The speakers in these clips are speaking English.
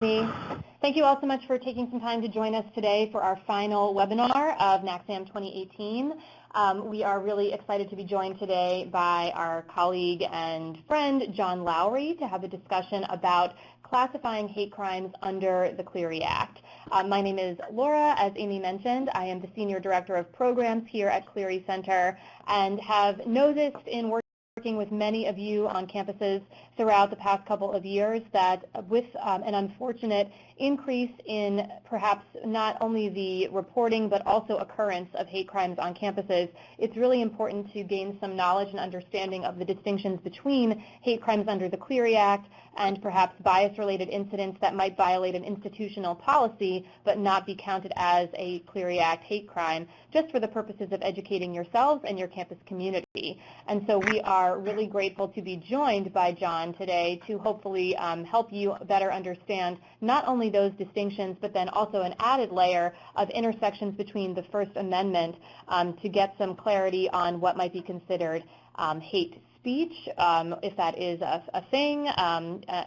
Thank you all so much for taking some time to join us today for our final webinar of NACSAM 2018. We are really excited to be joined today by our colleague and friend, John Lowry, to have a discussion about classifying hate crimes under the Clery Act. My name is Laura. As Amy mentioned, I am the Senior Director of Programs here at Clery Center and have noticed in working with many of you on campuses throughout the past couple of years that with an unfortunate increase in perhaps not only the reporting but also occurrence of hate crimes on campuses, it's really important to gain some knowledge and understanding of the distinctions between hate crimes under the Clery Act and perhaps bias-related incidents that might violate an institutional policy but not be counted as a Clery Act hate crime, just for the purposes of educating yourselves and your campus community. And so we are really grateful to be joined by John today to hopefully help you better understand not only those distinctions, but then also an added layer of intersections between the First Amendment to get some clarity on what might be considered hate speech, if that is a thing,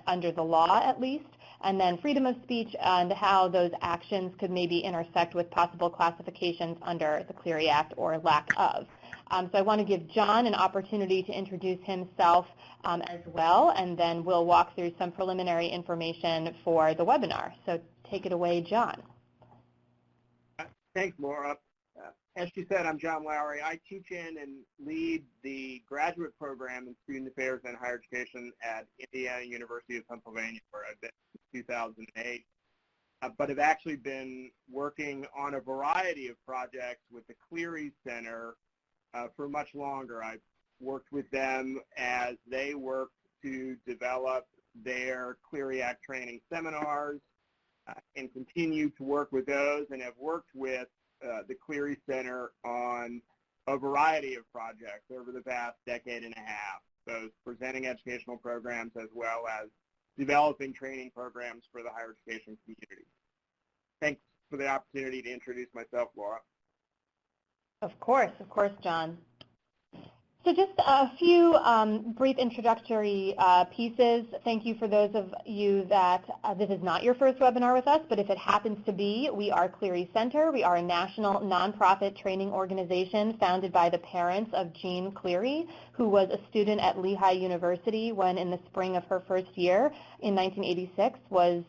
under the law at least, and then freedom of speech and how those actions could maybe intersect with possible classifications under the Clery Act or lack of. So I want to give John an opportunity to introduce himself as well, and then we'll walk through some preliminary information for the webinar. So take it away, John. Thanks, Laura. As she said, I'm John Lowry. I teach in and lead the graduate program in Student Affairs and Higher Education at Indiana University of Pennsylvania, where I've been since 2008. But have actually been working on a variety of projects with the Clery Center for much longer. I've worked with them as they work to develop their Clery Act training seminars and continue to work with those, and have worked with the Clery Center on a variety of projects over the past decade and a half, both presenting educational programs as well as developing training programs for the higher education community. Thanks for the opportunity to introduce myself, Laura. Of course, John. So just a few brief introductory pieces. Thank you for those of you that this is not your first webinar with us, but if it happens to be, we are Clery Center. We are a national nonprofit training organization founded by the parents of Jeanne Clery, who was a student at Lehigh University when in the spring of her first year in 1986 was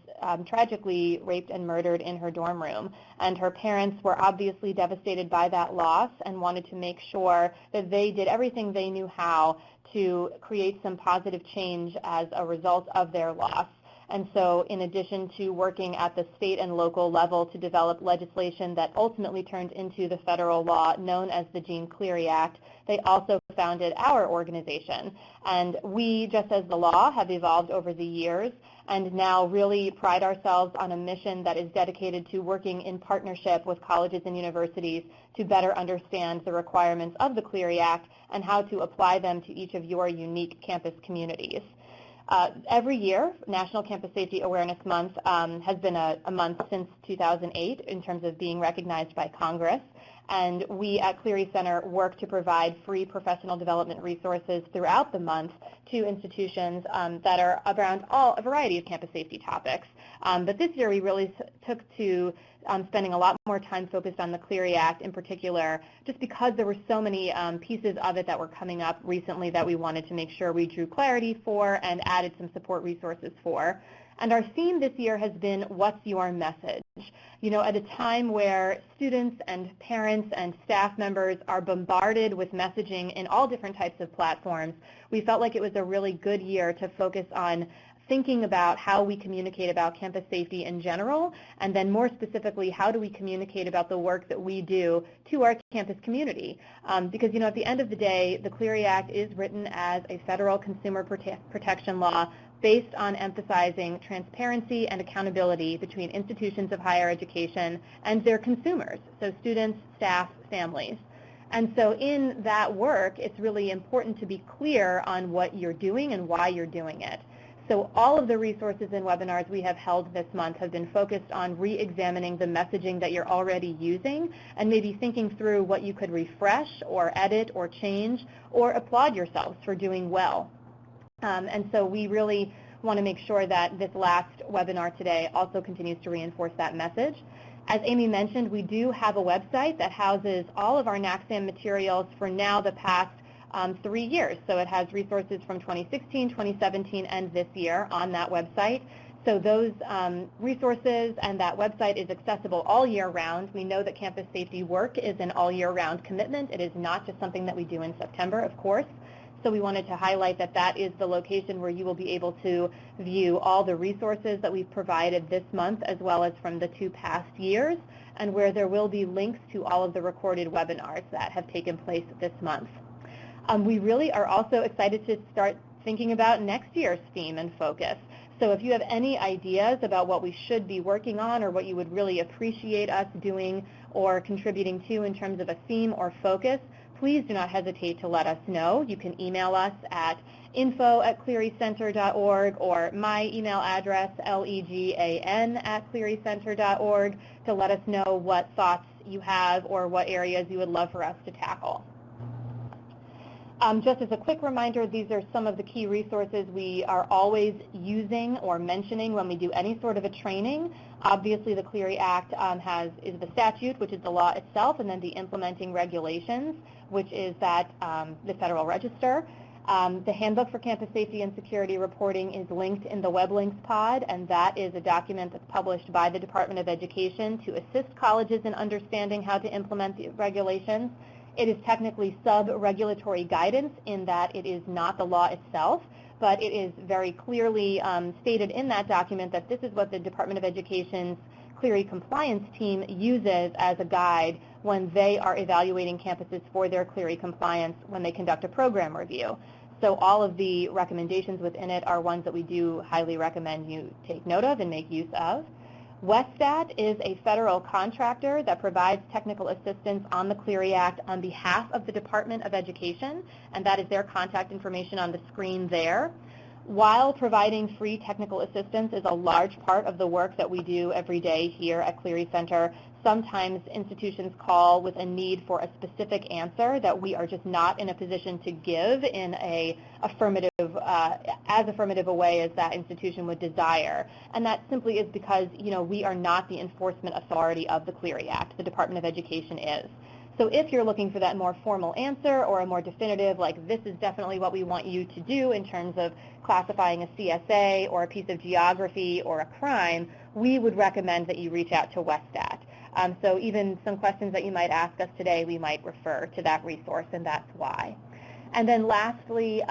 tragically raped and murdered in her dorm room. And her parents were obviously devastated by that loss and wanted to make sure that they did everything they knew how to create some positive change as a result of their loss. And so in addition to working at the state and local level to develop legislation that ultimately turned into the federal law known as the Jeanne Clery Act, they also founded our organization. And we, just as the law, have evolved over the years and now really pride ourselves on a mission that is dedicated to working in partnership with colleges and universities to better understand the requirements of the Clery Act and how to apply them to each of your unique campus communities. Every year, National Campus Safety Awareness Month has been a month since 2008 in terms of being recognized by Congress. And we at Clery Center work to provide free professional development resources throughout the month to institutions that are around a variety of campus safety topics. But this year we really took to spending a lot more time focused on the Clery Act in particular, just because there were so many pieces of it that were coming up recently that we wanted to make sure we drew clarity for and added some support resources for. And our theme this year has been, what's your message? You know, at a time where students and parents and staff members are bombarded with messaging in all different types of platforms, we felt like it was a really good year to focus on thinking about how we communicate about campus safety in general, and then more specifically, how do we communicate about the work that we do to our campus community? Because, you know, at the end of the day, the Clery Act is written as a federal consumer protection law based on emphasizing transparency and accountability between institutions of higher education and their consumers, so students, staff, families. And so in that work, it's really important to be clear on what you're doing and why you're doing it. So all of the resources and webinars we have held this month have been focused on re-examining the messaging that you're already using and maybe thinking through what you could refresh or edit or change or applaud yourselves for doing well. And so we really want to make sure that this last webinar today also continues to reinforce that message. As Amy mentioned, we do have a website that houses all of our NACSAM materials for now the past 3 years. So it has resources from 2016, 2017, and this year on that website. So those resources and that website is accessible all year round. We know that campus safety work is an all year round commitment. It is not just something that we do in September, of course. So we wanted to highlight that that is the location where you will be able to view all the resources that we've provided this month as well as from the 2 past years, and where there will be links to all of the recorded webinars that have taken place this month. We really are also excited to start thinking about next year's theme and focus. So if you have any ideas about what we should be working on or what you would really appreciate us doing or contributing to in terms of a theme or focus, please do not hesitate to let us know. You can email us at info@clearycenter.org or my email address, legan@clearycenter.org, to let us know what thoughts you have or what areas you would love for us to tackle. Just as a quick reminder, these are some of the key resources we are always using or mentioning when we do any sort of a training. Obviously, the Clery Act is the statute, which is the law itself, and then the implementing regulations, which is that the Federal Register. The Handbook for Campus Safety and Security Reporting is linked in the web links pod, and that is a document that's published by the Department of Education to assist colleges in understanding how to implement the regulations. It is technically sub-regulatory guidance in that it is not the law itself, but it is very clearly stated in that document that this is what the Department of Education's Clery compliance team uses as a guide when they are evaluating campuses for their Clery compliance when they conduct a program review. So all of the recommendations within it are ones that we do highly recommend you take note of and make use of. WESTAT is a federal contractor that provides technical assistance on the Clery Act on behalf of the Department of Education, and that is their contact information on the screen there. While providing free technical assistance is a large part of the work that we do every day here at Clery Center, sometimes institutions call with a need for a specific answer that we are just not in a position to give in as affirmative a way as that institution would desire. And that simply is because, we are not the enforcement authority of the Clery Act. The Department of Education is. So if you're looking for that more formal answer or a more definitive, like this is definitely what we want you to do in terms of classifying a CSA or a piece of geography or a crime, we would recommend that you reach out to WESTAT. So even some questions that you might ask us today, we might refer to that resource, and that's why. And then lastly,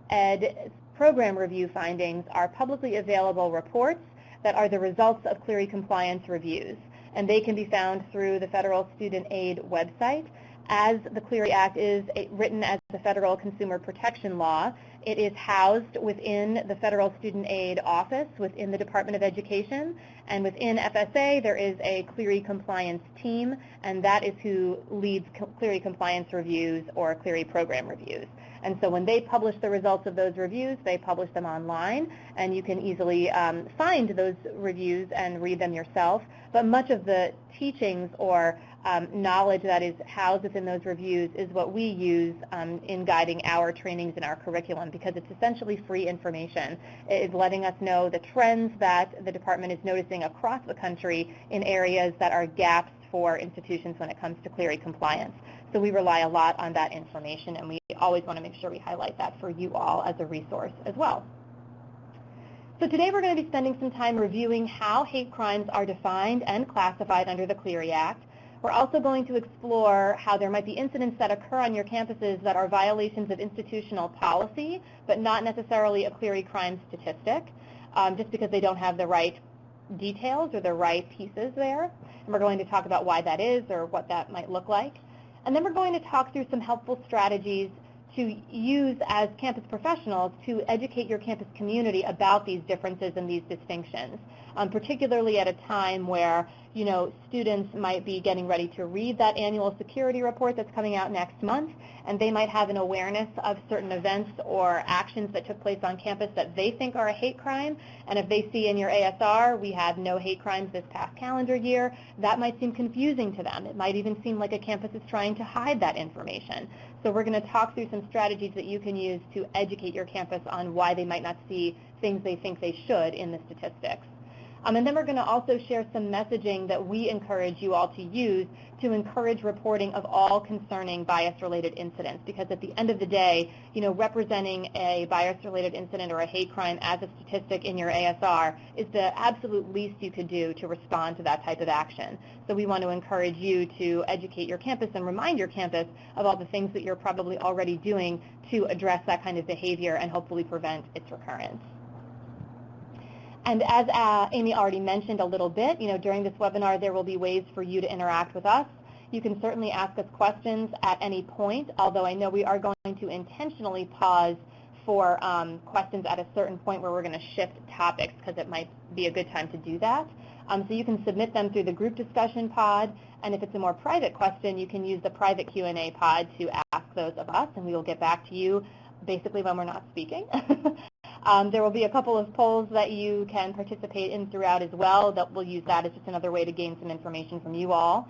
ED program review findings are publicly available reports that are the results of Clery compliance reviews, and they can be found through the Federal Student Aid website. As the Clery Act is written as the Federal Consumer Protection Law, it is housed within the Federal Student Aid Office within the Department of Education, and within FSA there is a Clery compliance team, and that is who leads Clery compliance reviews or Clery program reviews. And so when they publish the results of those reviews, they publish them online, and you can easily find those reviews and read them yourself. But much of the teachings or knowledge that is housed within those reviews is what we use in guiding our trainings and our curriculum, because it's essentially free information. It is letting us know the trends that the department is noticing across the country in areas that are gaps for institutions when it comes to Clery compliance. So we rely a lot on that information, and we always want to make sure we highlight that for you all as a resource as well. So today we're going to be spending some time reviewing how hate crimes are defined and classified under the Clery Act. We're also going to explore how there might be incidents that occur on your campuses that are violations of institutional policy, but not necessarily a Clery crime statistic, just because they don't have the right details or the right pieces there. And we're going to talk about why that is or what that might look like. And then we're going to talk through some helpful strategies to use as campus professionals to educate your campus community about these differences and these distinctions, particularly at a time where students might be getting ready to read that annual security report that's coming out next month, and they might have an awareness of certain events or actions that took place on campus that they think are a hate crime. And if they see in your ASR, we have no hate crimes this past calendar year, that might seem confusing to them. It might even seem like a campus is trying to hide that information. So we're going to talk through some strategies that you can use to educate your campus on why they might not see things they think they should in the statistics. And then we're going to also share some messaging that we encourage you all to use to encourage reporting of all concerning bias-related incidents, because at the end of the day, representing a bias-related incident or a hate crime as a statistic in your ASR is the absolute least you could do to respond to that type of action. So we want to encourage you to educate your campus and remind your campus of all the things that you're probably already doing to address that kind of behavior and hopefully prevent its recurrence. And as Amy already mentioned a little bit, during this webinar there will be ways for you to interact with us. You can certainly ask us questions at any point, although I know we are going to intentionally pause for questions at a certain point where we're going to shift topics, because it might be a good time to do that. So you can submit them through the group discussion pod, and if it's a more private question, you can use the private Q&A pod to ask those of us, and we will get back to you basically when we're not speaking. There will be a couple of polls that you can participate in throughout as well. That we'll use that as just another way to gain some information from you all.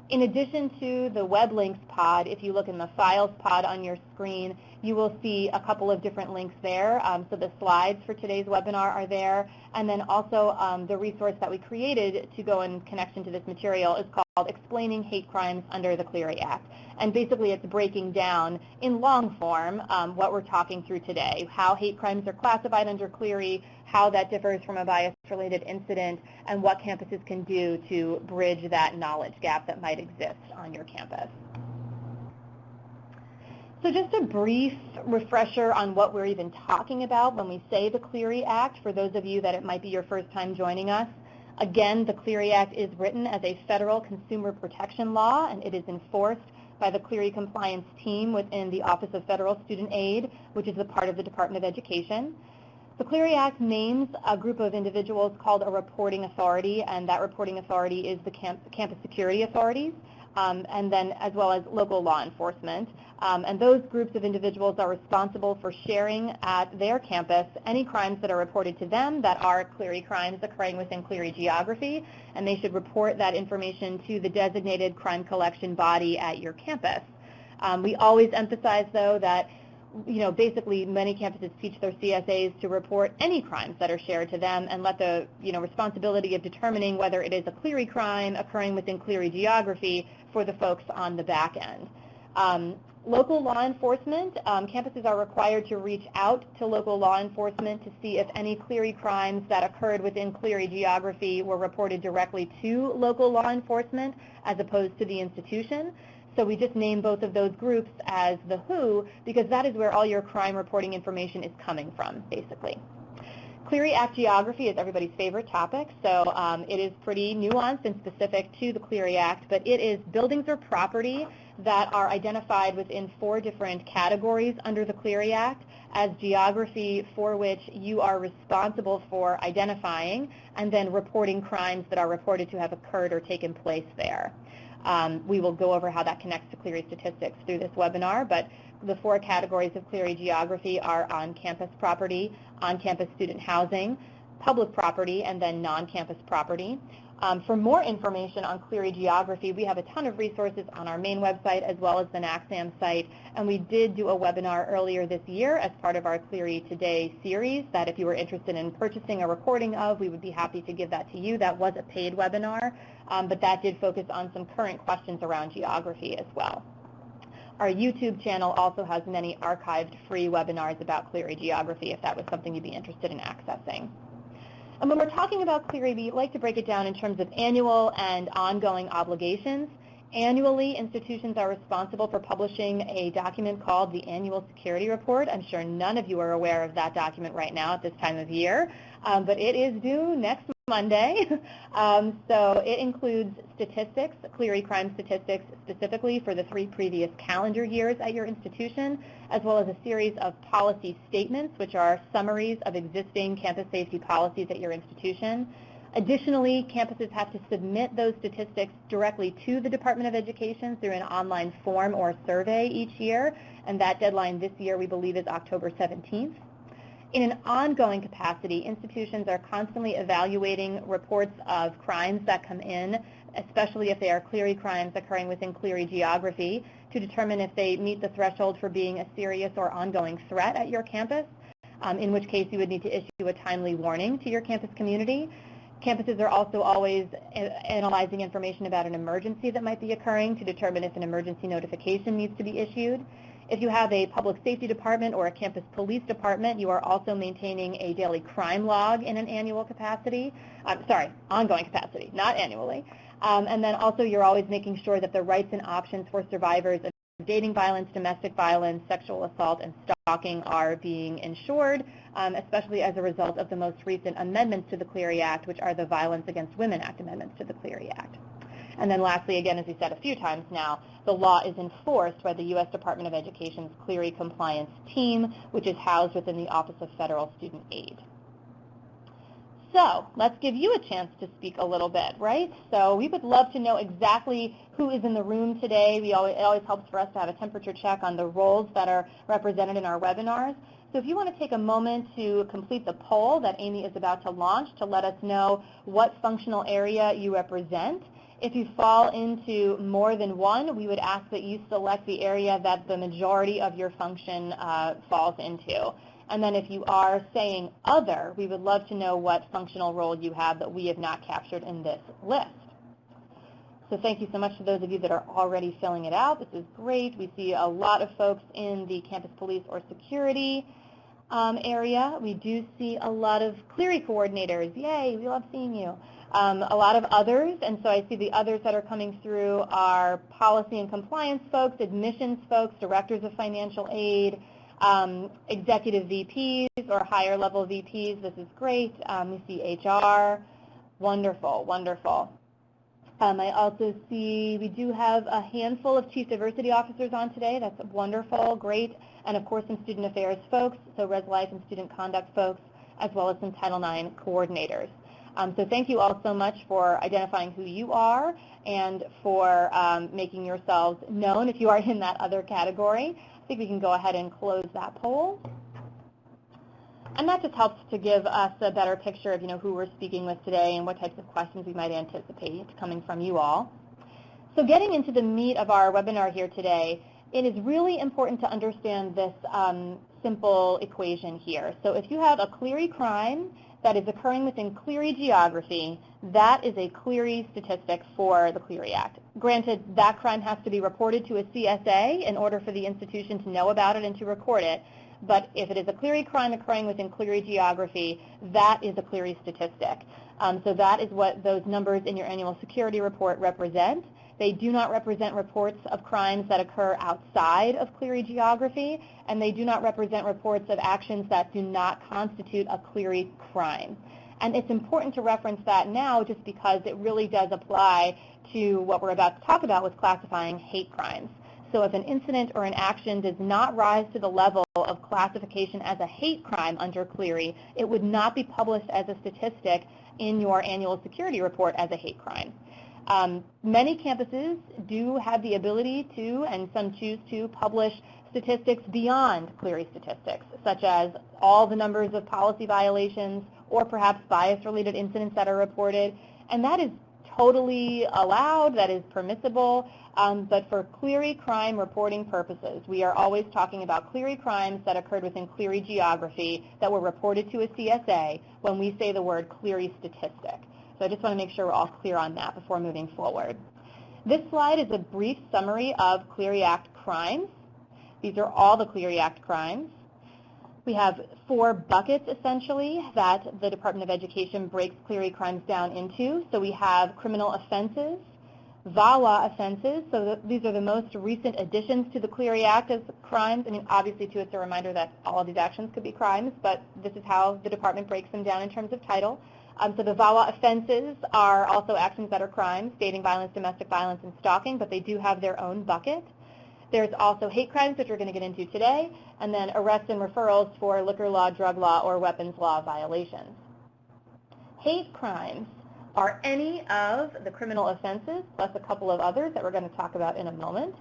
In addition to the web links pod, if you look in the files pod on your screen, you will see a couple of different links there. So the slides for today's webinar are there, and then also the resource that we created to go in connection to this material is called Explaining Hate Crimes Under the Clery Act. And basically it's breaking down in long form what we're talking through today, how hate crimes are classified under Clery, how that differs from a bias-related incident, and what campuses can do to bridge that knowledge gap that might exist on your campus. So just a brief refresher on what we're even talking about when we say the Clery Act, for those of you that it might be your first time joining us. Again, the Clery Act is written as a federal consumer protection law, and it is enforced by the Clery compliance team within the Office of Federal Student Aid, which is a part of the Department of Education. The Clery Act names a group of individuals called a reporting authority, and that reporting authority is the campus security authorities, and then as well as local law enforcement. And those groups of individuals are responsible for sharing at their campus any crimes that are reported to them that are Clery crimes occurring within Clery geography, and they should report that information to the designated crime collection body at your campus. We always emphasize, though, that basically many campuses teach their CSAs to report any crimes that are shared to them and let the, responsibility of determining whether it is a Clery crime occurring within Clery geography for the folks on the back end. Local law enforcement, campuses are required to reach out to local law enforcement to see if any Clery crimes that occurred within Clery geography were reported directly to local law enforcement as opposed to the institution. So we just name both of those groups as the WHO, because that is where all your crime reporting information is coming from, basically. Clery Act geography is everybody's favorite topic, so it is pretty nuanced and specific to the Clery Act, but it is buildings or property that are identified within 4 different categories under the Clery Act as geography for which you are responsible for identifying and then reporting crimes that are reported to have occurred or taken place there. We will go over how that connects to Clery Statistics through this webinar, but the 4 categories of Clery geography are on-campus property, on-campus student housing, public property, and then non-campus property. For more information on Clery geography, we have a ton of resources on our main website as well as the NACSAM site, and we did do a webinar earlier this year as part of our Clery Today series that if you were interested in purchasing a recording of, we would be happy to give that to you. That was a paid webinar, but that did focus on some current questions around geography as well. Our YouTube channel also has many archived free webinars about Clery geography if that was something you'd be interested in accessing. And when we're talking about Clery, we like to break it down in terms of annual and ongoing obligations. Annually, institutions are responsible for publishing a document called the Annual Security Report. I'm sure none of you are aware of that document right now at this time of year, but it is due next Monday. So it includes statistics, Clery crime statistics specifically for the 3 previous calendar years at your institution, as well as a series of policy statements, which are summaries of existing campus safety policies at your institution. Additionally, campuses have to submit those statistics directly to the Department of Education through an online form or survey each year, and that deadline this year we believe is October 17th. In an ongoing capacity, institutions are constantly evaluating reports of crimes that come in, especially if they are Clery crimes occurring within Clery geography, to determine if they meet the threshold for being a serious or ongoing threat at your campus, in which case you would need to issue a timely warning to your campus community. Campuses are also always analyzing information about an emergency that might be occurring to determine if an emergency notification needs to be issued. If you have a public safety department or a campus police department, you are also maintaining a daily crime log in an annual capacity. Ongoing capacity, not annually. And then also you're always making sure that the rights and options for survivors of dating violence, domestic violence, sexual assault, and stalking are being ensured, especially as a result of the most recent amendments to the Clery Act, which are the Violence Against Women Act amendments to the Clery Act. And then lastly, again, as we said a few times now, the law is enforced by the U.S. Department of Education's Clery Compliance Team, which is housed within the Office of Federal Student Aid. So let's give you a chance to speak a little bit, right? So we would love to know exactly who is in the room today. It always helps for us to have a temperature check on the roles that are represented in our webinars. So if you want to take a moment to complete the poll that Amy is about to launch to let us know what functional area you represent. If you fall into more than one, we would ask that you select the area that the majority of your function falls into. And then if you are saying other, we would love to know what functional role you have that we have not captured in this list. So thank you so much to those of you that are already filling it out. This is great. We see a lot of folks in the campus police or security area. We do see a lot of Clery coordinators. Yay, we love seeing you. A lot of others, and so I see the others that are coming through are policy and compliance folks, admissions folks, directors of financial aid, executive VPs or higher level VPs. This is great. We see HR. Wonderful, wonderful. I also see we do have a handful of chief diversity officers on today. That's wonderful, great. And of course some student affairs folks, so res life and student conduct folks, as well as some Title IX coordinators. So thank you all so much for identifying who you are and for making yourselves known if you are in that other category. I think we can go ahead and close that poll. And that just helps to give us a better picture of who we're speaking with today and what types of questions we might anticipate coming from you all. So getting into the meat of our webinar here today, it is really important to understand this simple equation here. So if you have a Clery crime that is occurring within Clery geography, that is a Clery statistic for the Clery Act. Granted, that crime has to be reported to a CSA in order for the institution to know about it and to record it, but if it is a Clery crime occurring within Clery geography, that is a Clery statistic. So that is what those numbers in your annual security report represent. They do not represent reports of crimes that occur outside of Clery geography, and they do not represent reports of actions that do not constitute a Clery crime. And it's important to reference that now just because it really does apply to what we're about to talk about with classifying hate crimes. So if an incident or an action does not rise to the level of classification as a hate crime under Clery, it would not be published as a statistic in your annual security report as a hate crime. Many campuses do have the ability to, and some choose to, publish statistics beyond Clery statistics, such as all the numbers of policy violations or perhaps bias-related incidents that are reported. And that is totally allowed, that is permissible, but for Clery crime reporting purposes, we are always talking about Clery crimes that occurred within Clery geography that were reported to a CSA when we say the word Clery statistic. So I just want to make sure we're all clear on that before moving forward. This slide is a brief summary of Clery Act crimes. These are all the Clery Act crimes. We have 4 buckets, essentially, that the Department of Education breaks Clery crimes down into. So we have criminal offenses, VAWA offenses. So these are the most recent additions to the Clery Act as crimes. I mean, obviously, too, it's a reminder that all of these actions could be crimes, but this is how the department breaks them down in terms of title. So the VAWA offenses are also actions that are crimes, dating violence, domestic violence, and stalking, but they do have their own bucket. There's also hate crimes, which we're going to get into today, and then arrests and referrals for liquor law, drug law, or weapons law violations. Hate crimes are any of the criminal offenses, plus a couple of others that we're going to talk about in a moment.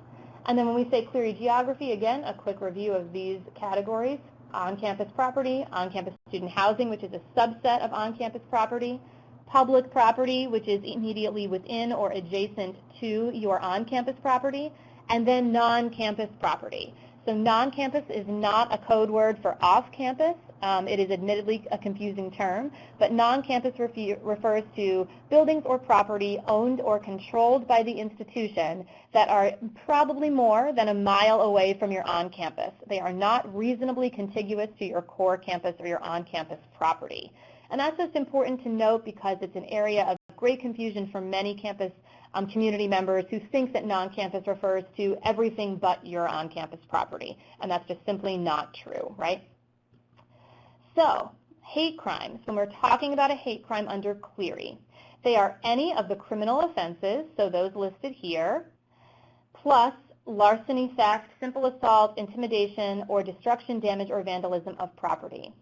And then when we say Clery geography, again, a quick review of these categories: on-campus property, on-campus student housing, which is a subset of on-campus property, public property, which is immediately within or adjacent to your on-campus property, and then non-campus property. So non-campus is not a code word for off-campus. It is admittedly a confusing term, but non-campus refers to buildings or property owned or controlled by the institution that are probably more than a mile away from your on-campus. They are not reasonably contiguous to your core campus or your on-campus property. And that's just important to note because it's an area of great confusion for many campus community members who think that non-campus refers to everything but your on-campus property. And that's just simply not true, right? So, hate crimes, when we're talking about a hate crime under Clery, they are any of the criminal offenses, so those listed here, plus larceny, theft, simple assault, intimidation, or destruction, damage, or vandalism of property.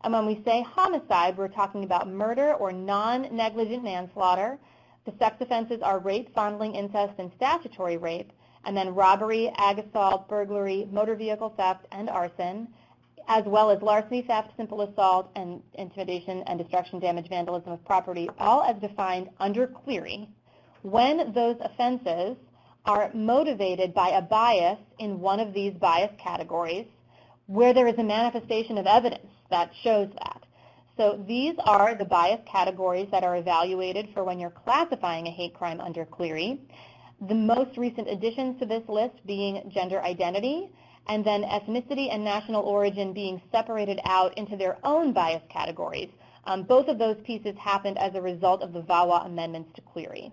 And when we say homicide, we're talking about murder or non-negligent manslaughter. The sex offenses are rape, fondling, incest, and statutory rape, and then robbery, ag assault, burglary, motor vehicle theft, and arson, as well as larceny, theft, simple assault, and intimidation and destruction, damage, vandalism of property, all as defined under Clery, when those offenses are motivated by a bias in one of these bias categories, where there is a manifestation of evidence that shows that. So these are the bias categories that are evaluated for when you're classifying a hate crime under Clery. The most recent additions to this list being gender identity, and then ethnicity and national origin being separated out into their own bias categories. Both of those pieces happened as a result of the VAWA amendments to Clery.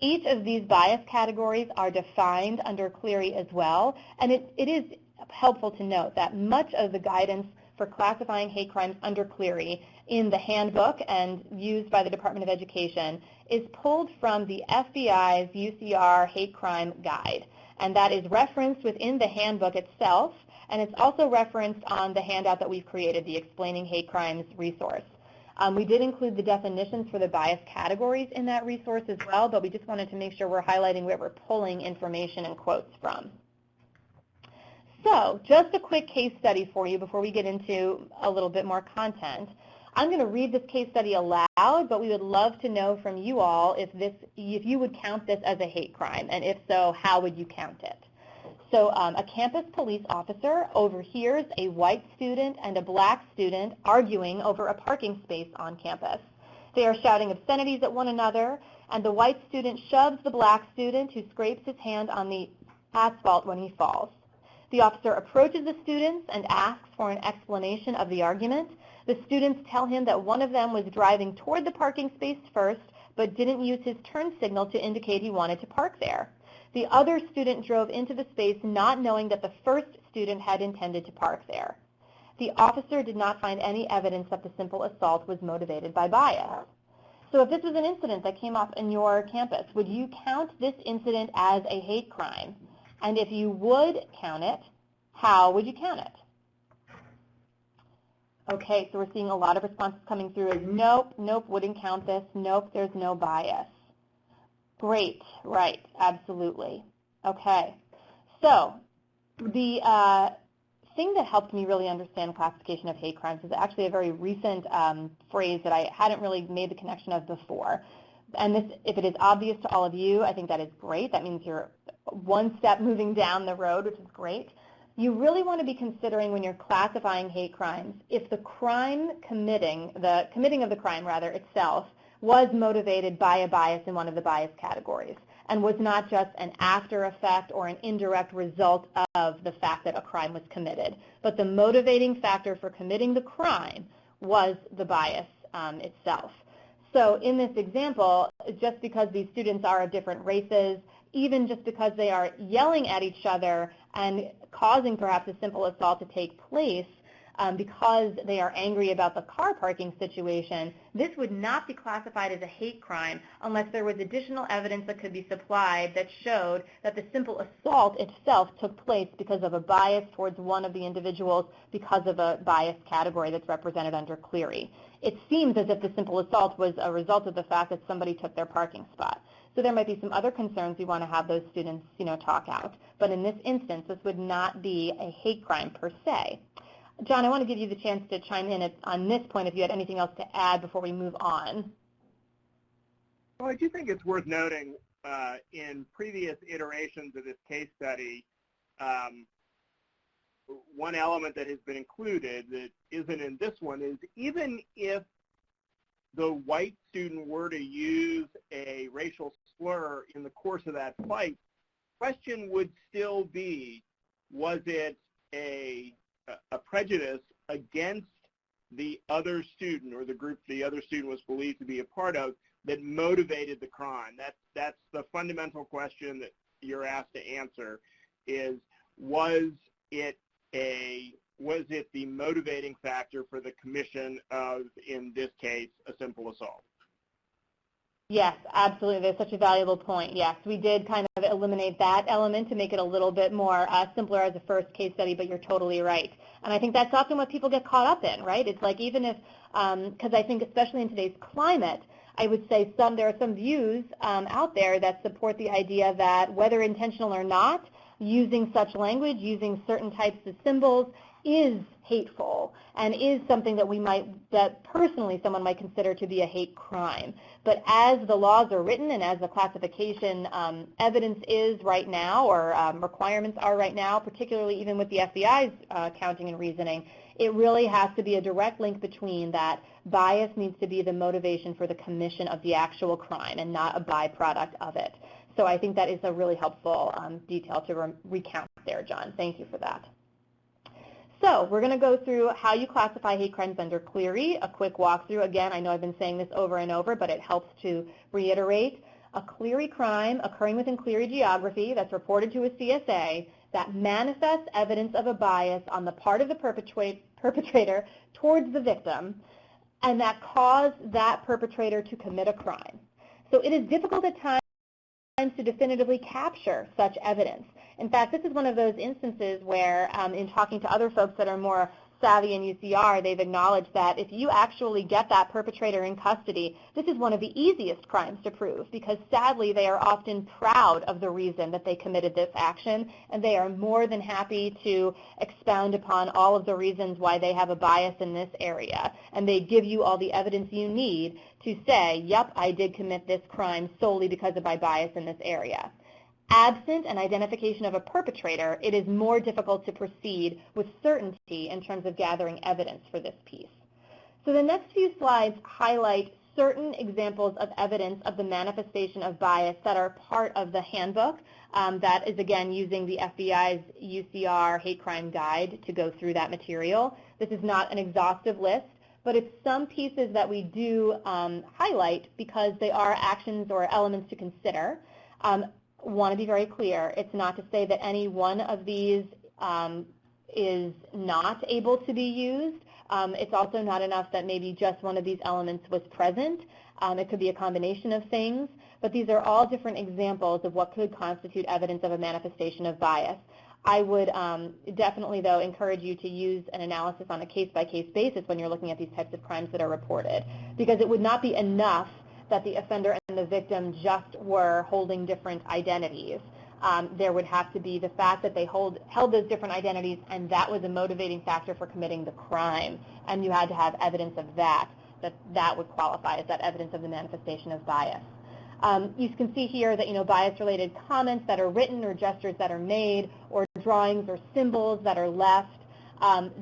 Each of these bias categories are defined under Clery as well, and it is helpful to note that much of the guidance for classifying hate crimes under Clery in the handbook and used by the Department of Education is pulled from the FBI's UCR hate crime guide. And that is referenced within the handbook itself, and it's also referenced on the handout that we've created, the Explaining Hate Crimes resource. We did include the definitions for the bias categories in that resource as well, but we just wanted to make sure we're highlighting where we're pulling information and quotes from. So just a quick case study for you before we get into a little bit more content. I'm going to read this case study aloud, but we would love to know from you all if you would count this as a hate crime, and if so, how would you count it? So a campus police officer overhears a white student and a black student arguing over a parking space on campus. They are shouting obscenities at one another, and the white student shoves the black student, who scrapes his hand on the asphalt when he falls. The officer approaches the students and asks for an explanation of the argument. The students tell him that one of them was driving toward the parking space first, but didn't use his turn signal to indicate he wanted to park there. The other student drove into the space not knowing that the first student had intended to park there. The officer did not find any evidence that the simple assault was motivated by bias. So if this was an incident that came up in your campus, would you count this incident as a hate crime? And if you would count it, how would you count it? Okay, so we're seeing a lot of responses coming through as nope, nope, wouldn't count this, nope, there's no bias. Great, right, absolutely. Okay, so the thing that helped me really understand classification of hate crimes is actually a very recent phrase that I hadn't really made the connection of before. And this, if it is obvious to all of you, I think that is great. That means you're one step moving down the road, which is great. You really want to be considering when you're classifying hate crimes if the committing of the crime itself was motivated by a bias in one of the bias categories and was not just an after effect or an indirect result of the fact that a crime was committed, but the motivating factor for committing the crime was the bias itself. So in this example, just because these students are of different races, even just because they are yelling at each other and causing perhaps a simple assault to take place, because they are angry about the car parking situation, this would not be classified as a hate crime unless there was additional evidence that could be supplied that showed that the simple assault itself took place because of a bias towards one of the individuals because of a bias category that's represented under Clery. It seems as if the simple assault was a result of the fact that somebody took their parking spot. So there might be some other concerns we want to have those students, talk out. But in this instance, this would not be a hate crime per se. John, I want to give you the chance to chime in on this point if you had anything else to add before we move on. Well, I do think it's worth noting in previous iterations of this case study, one element that has been included that isn't in this one is even if the white student were to use a racial slur in the course of that fight, the question would still be, was it a prejudice against the other student or the group the other student was believed to be a part of that motivated the crime? That's the fundamental question that you're asked to answer is, was it the motivating factor for the commission of, in this case, a simple assault? Yes, absolutely. That's such a valuable point. Yes, we did kind of eliminate that element to make it a little bit more simpler as a first case study, but you're totally right. And I think that's often what people get caught up in, right? It's like even if, because I think especially in today's climate, I would say there are some views out there that support the idea that whether intentional or not, using such language, using certain types of symbols is hateful and is something that personally someone might consider to be a hate crime. But as the laws are written and as the classification evidence is right now, or requirements are right now, particularly even with the FBI's counting and reasoning, it really has to be a direct link between that bias needs to be the motivation for the commission of the actual crime and not a byproduct of it. So I think that is a really helpful detail to recount there, John. Thank you for that. So we're going to go through how you classify hate crimes under Clery, a quick walkthrough. Again, I know I've been saying this over and over, but it helps to reiterate. A Clery crime occurring within Clery geography that's reported to a CSA that manifests evidence of a bias on the part of the perpetrator towards the victim and that caused that perpetrator to commit a crime. So it is difficult at times to definitively capture such evidence. In fact, this is one of those instances where in talking to other folks that are more savvy in UCR, they've acknowledged that if you actually get that perpetrator in custody, this is one of the easiest crimes to prove because sadly they are often proud of the reason that they committed this action and they are more than happy to expound upon all of the reasons why they have a bias in this area. And they give you all the evidence you need to say, yep, I did commit this crime solely because of my bias in this area. Absent an identification of a perpetrator, it is more difficult to proceed with certainty in terms of gathering evidence for this piece. So the next few slides highlight certain examples of evidence of the manifestation of bias that are part of the handbook that is, again, using the FBI's UCR hate crime guide to go through that material. This is not an exhaustive list, but it's some pieces that we do highlight because they are actions or elements to consider. Want to be very clear, it's not to say that any one of these is not able to be used. It's also not enough that maybe just one of these elements was present. It could be a combination of things, but these are all different examples of what could constitute evidence of a manifestation of bias. I would definitely, though, encourage you to use an analysis on a case-by-case basis when you're looking at these types of crimes that are reported, because it would not be enough that the offender and the victim just were holding different identities. There would have to be the fact that they held those different identities and that was a motivating factor for committing the crime. And you had to have evidence of that would qualify as that evidence of the manifestation of bias. You can see here that, bias-related comments that are written or gestures that are made or drawings or symbols that are left.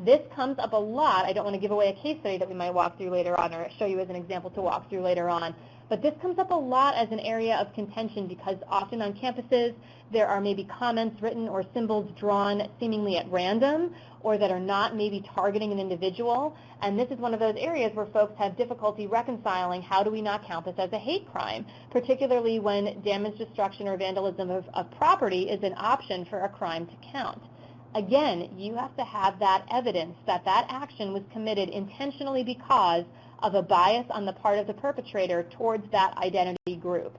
This comes up a lot. I don't want to give away a case study that we might walk through later on or show you as an example to walk through later on. But this comes up a lot as an area of contention because often on campuses there are maybe comments written or symbols drawn seemingly at random or that are not maybe targeting an individual. And this is one of those areas where folks have difficulty reconciling how do we not count this as a hate crime, particularly when damage, destruction, or vandalism of property is an option for a crime to count. Again, you have to have that evidence that that action was committed intentionally because of a bias on the part of the perpetrator towards that identity group.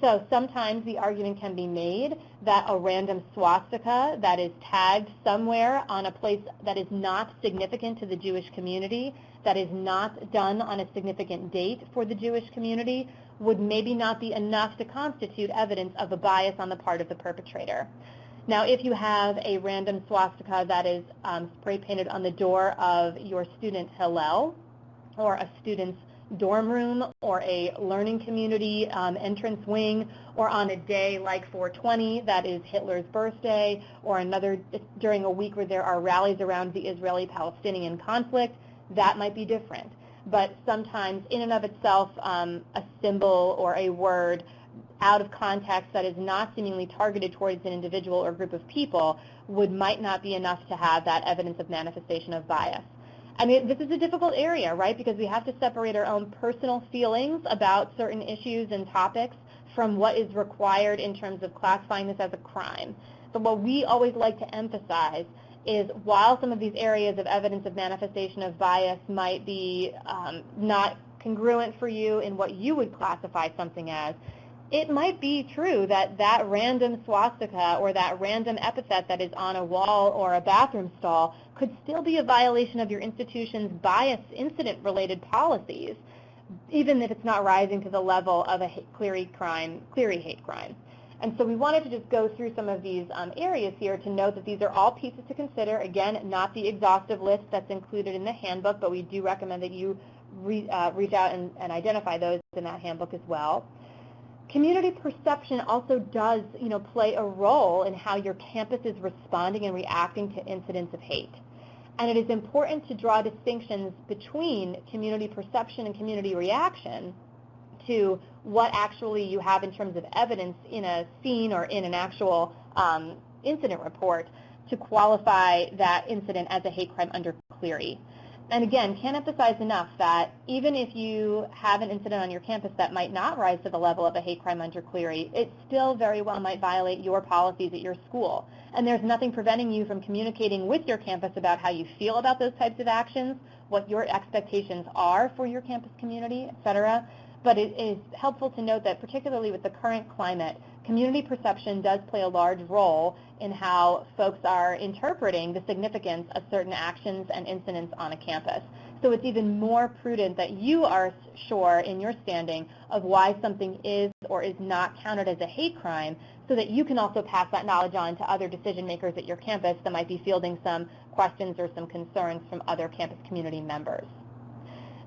So sometimes the argument can be made that a random swastika that is tagged somewhere on a place that is not significant to the Jewish community, that is not done on a significant date for the Jewish community, would maybe not be enough to constitute evidence of a bias on the part of the perpetrator. Now, if you have a random swastika that is spray painted on the door of your student Hillel, or a student's dorm room, or a learning community entrance wing, or on a day like 420, that is Hitler's birthday, or another during a week where there are rallies around the Israeli-Palestinian conflict, that might be different. But sometimes, in and of itself, a symbol or a word out of context that is not seemingly targeted towards an individual or group of people might not be enough to have that evidence of manifestation of bias. I mean, this is a difficult area, right, because we have to separate our own personal feelings about certain issues and topics from what is required in terms of classifying this as a crime. But what we always like to emphasize is while some of these areas of evidence of manifestation of bias might be not congruent for you in what you would classify something as, it might be true that that random swastika or that random epithet that is on a wall or a bathroom stall could still be a violation of your institution's bias incident-related policies, even if it's not rising to the level of a Clery hate crime. And so we wanted to just go through some of these areas here to note that these are all pieces to consider. Again, not the exhaustive list that's included in the handbook, but we do recommend that you reach out and identify those in that handbook as well. Community perception also does, play a role in how your campus is responding and reacting to incidents of hate. And it is important to draw distinctions between community perception and community reaction to what actually you have in terms of evidence in a scene or in an actual incident report to qualify that incident as a hate crime under Clery. And again, can't emphasize enough that even if you have an incident on your campus that might not rise to the level of a hate crime under Clery, it still very well might violate your policies at your school. And there's nothing preventing you from communicating with your campus about how you feel about those types of actions, what your expectations are for your campus community, et cetera. But it is helpful to note that particularly with the current climate, community perception does play a large role in how folks are interpreting the significance of certain actions and incidents on a campus. So it's even more prudent that you are sure in your standing of why something is or is not counted as a hate crime, so that you can also pass that knowledge on to other decision makers at your campus that might be fielding some questions or some concerns from other campus community members.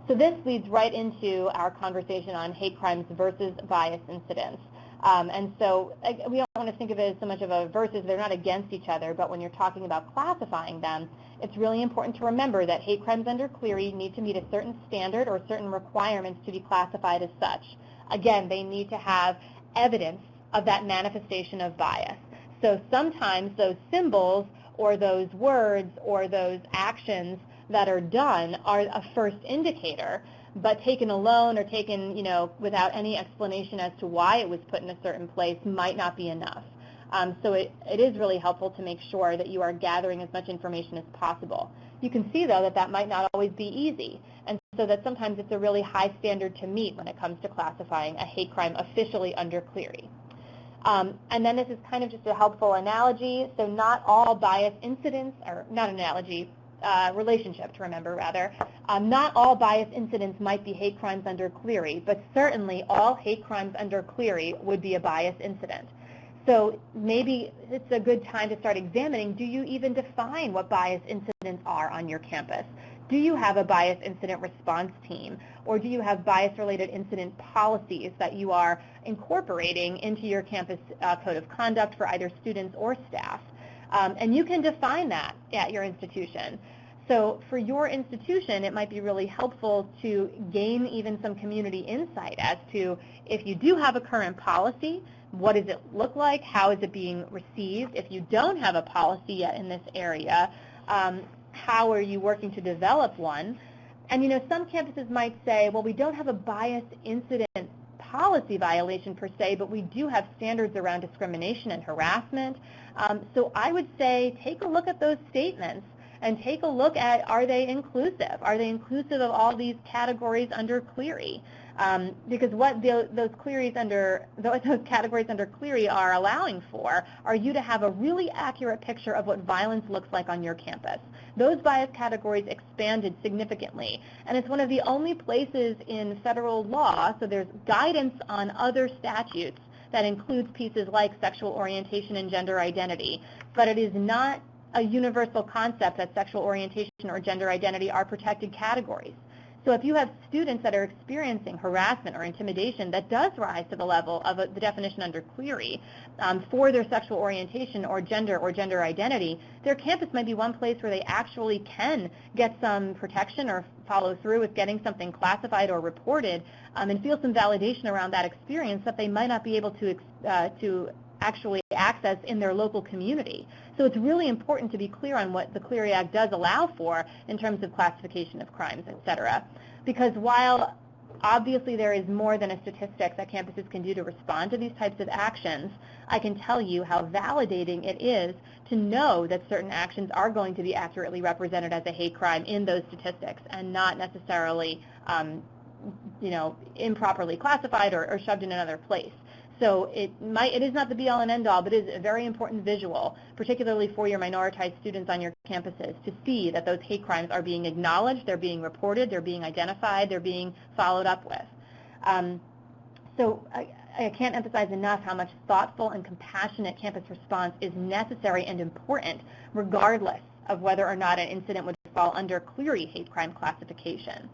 So this leads right into our conversation on hate crimes versus bias incidents. And so we don't want to think of it as so much of a versus, they're not against each other, but when you're talking about classifying them, it's really important to remember that hate crimes under Clery need to meet a certain standard or certain requirements to be classified as such. Again, they need to have evidence of that manifestation of bias. So sometimes those symbols or those words or those actions that are done are a first indicator, but taken alone or taken, without any explanation as to why it was put in a certain place might not be enough. So it is really helpful to make sure that you are gathering as much information as possible. You can see, though, that that might not always be easy, and so that sometimes it's a really high standard to meet when it comes to classifying a hate crime officially under Clery. And then this is kind of just a helpful analogy. So not all bias incidents, or not analogy, relationship to remember rather, not all bias incidents might be hate crimes under Clery, but certainly all hate crimes under Clery would be a bias incident. So maybe it's a good time to start examining, do you even define what bias incidents are on your campus? Do you have a bias incident response team, or do you have bias-related incident policies that you are incorporating into your campus code of conduct for either students or staff? And you can define that at your institution. So for your institution, it might be really helpful to gain even some community insight as to if you do have a current policy, what does it look like, how is it being received? If you don't have a policy yet in this area, how are you working to develop one? And some campuses might say, well, we don't have a bias incident policy violation per se, but we do have standards around discrimination and harassment. So I would say take a look at those statements and take a look at, are they inclusive? Are they inclusive of all these categories under Clery? Because what those categories under Clery are allowing for are you to have a really accurate picture of what violence looks like on your campus. Those bias categories expanded significantly, and it's one of the only places in federal law, so there's guidance on other statutes that includes pieces like sexual orientation and gender identity, but it is not a universal concept that sexual orientation or gender identity are protected categories. So if you have students that are experiencing harassment or intimidation that does rise to the level of the definition under Clery for their sexual orientation or gender identity, their campus might be one place where they actually can get some protection or follow through with getting something classified or reported and feel some validation around that experience that they might not be able to actually access in their local community. So it's really important to be clear on what the Clery Act does allow for in terms of classification of crimes, et cetera. Because while obviously there is more than a statistic that campuses can do to respond to these types of actions, I can tell you how validating it is to know that certain actions are going to be accurately represented as a hate crime in those statistics and not necessarily improperly classified or shoved in another place. So it is not the be-all and end-all, but it is a very important visual, particularly for your minoritized students on your campuses, to see that those hate crimes are being acknowledged, they're being reported, they're being identified, they're being followed up with. So I can't emphasize enough how much thoughtful and compassionate campus response is necessary and important, regardless of whether or not an incident would fall under Clery hate crime classification.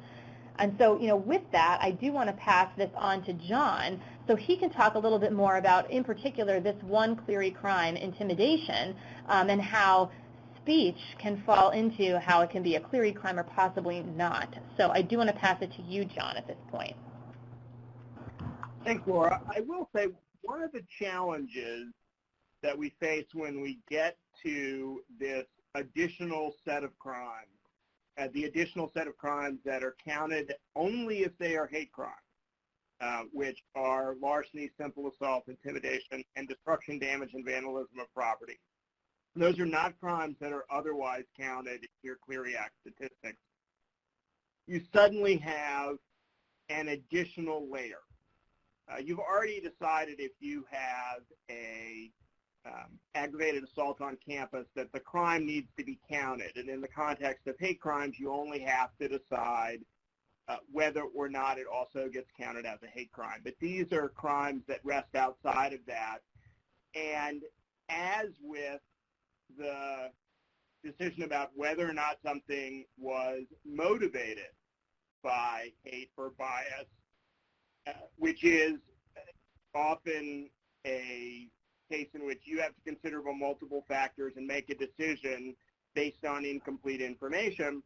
And so, with that, I do want to pass this on to John so he can talk a little bit more about, in particular, this one Clery crime, intimidation, and how speech can fall into how it can be a Clery crime or possibly not. So I do want to pass it to you, John, at this point. Thanks, Laura. I will say one of the challenges that we face when we get to this additional set of crimes, the additional set of crimes that are counted only if they are hate crimes, which are larceny, simple assault, intimidation, and destruction, damage, and vandalism of property. Those are not crimes that are otherwise counted in your Clery Act statistics. You suddenly have an additional layer. You've already decided if you have a aggravated assault on campus that the crime needs to be counted. And in the context of hate crimes, you only have to decide whether or not it also gets counted as a hate crime. But these are crimes that rest outside of that. And as with the decision about whether or not something was motivated by hate or bias, which is often a case in which you have to consider multiple factors and make a decision based on incomplete information,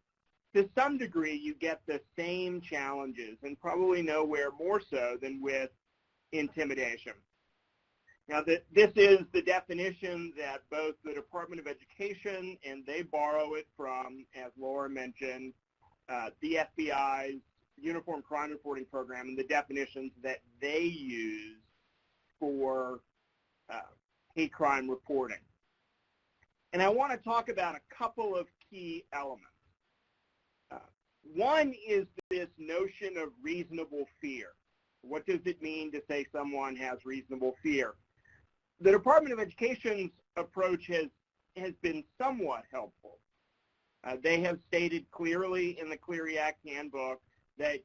to some degree you get the same challenges, and probably nowhere more so than with intimidation. Now, this is the definition that both the Department of Education, and they borrow it from, as Laura mentioned, the FBI's Uniform Crime Reporting Program, and the definitions that they use for hate crime reporting. And I want to talk about a couple of key elements. One is this notion of reasonable fear. What does it mean to say someone has reasonable fear? The Department of Education's approach has been somewhat helpful. They have stated clearly in the Clery Act handbook that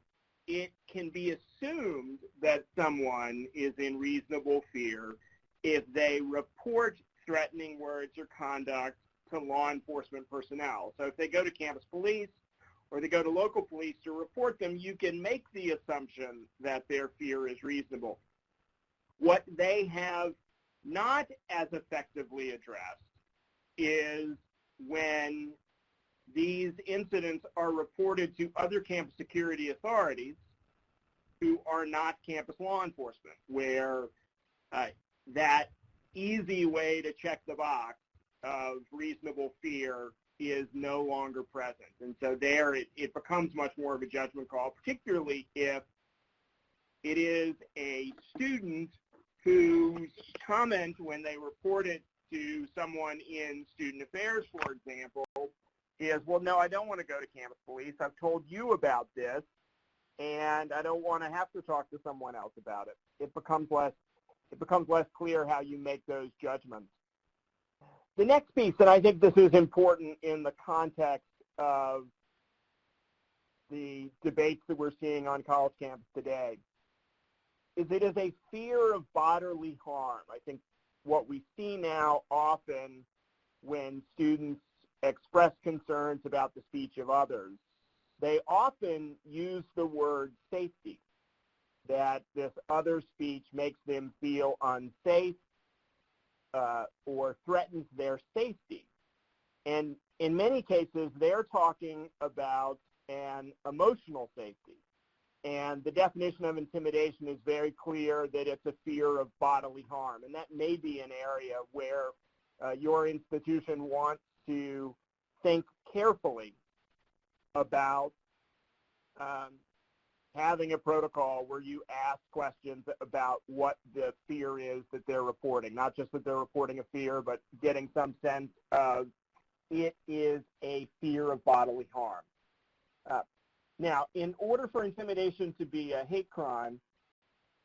it can be assumed that someone is in reasonable fear if they report threatening words or conduct to law enforcement personnel. So if they go to campus police or they go to local police to report them, you can make the assumption that their fear is reasonable. What they have not as effectively addressed is when these incidents are reported to other campus security authorities who are not campus law enforcement, where that easy way to check the box of reasonable fear is no longer present. And so there it becomes much more of a judgment call, particularly if It is a student whose comment when they report it to someone in student affairs, for example, is, well, no, I don't want to go to campus police. I've told you about this, and I don't want to have to talk to someone else about it. It becomes less clear how you make those judgments. The next piece, and I think this is important in the context of the debates that we're seeing on college campus today, is it is a fear of bodily harm. I think what we see now often when students express concerns about the speech of others, they often use the word safety, that this other speech makes them feel unsafe or threatens their safety. And in many cases, they're talking about an emotional safety. And the definition of intimidation is very clear that it's a fear of bodily harm. And that may be an area where your institution wants to think carefully about having a protocol where you ask questions about what the fear is that they're reporting, not just that they're reporting a fear, but getting some sense of it is a fear of bodily harm. Now, in order for intimidation to be a hate crime,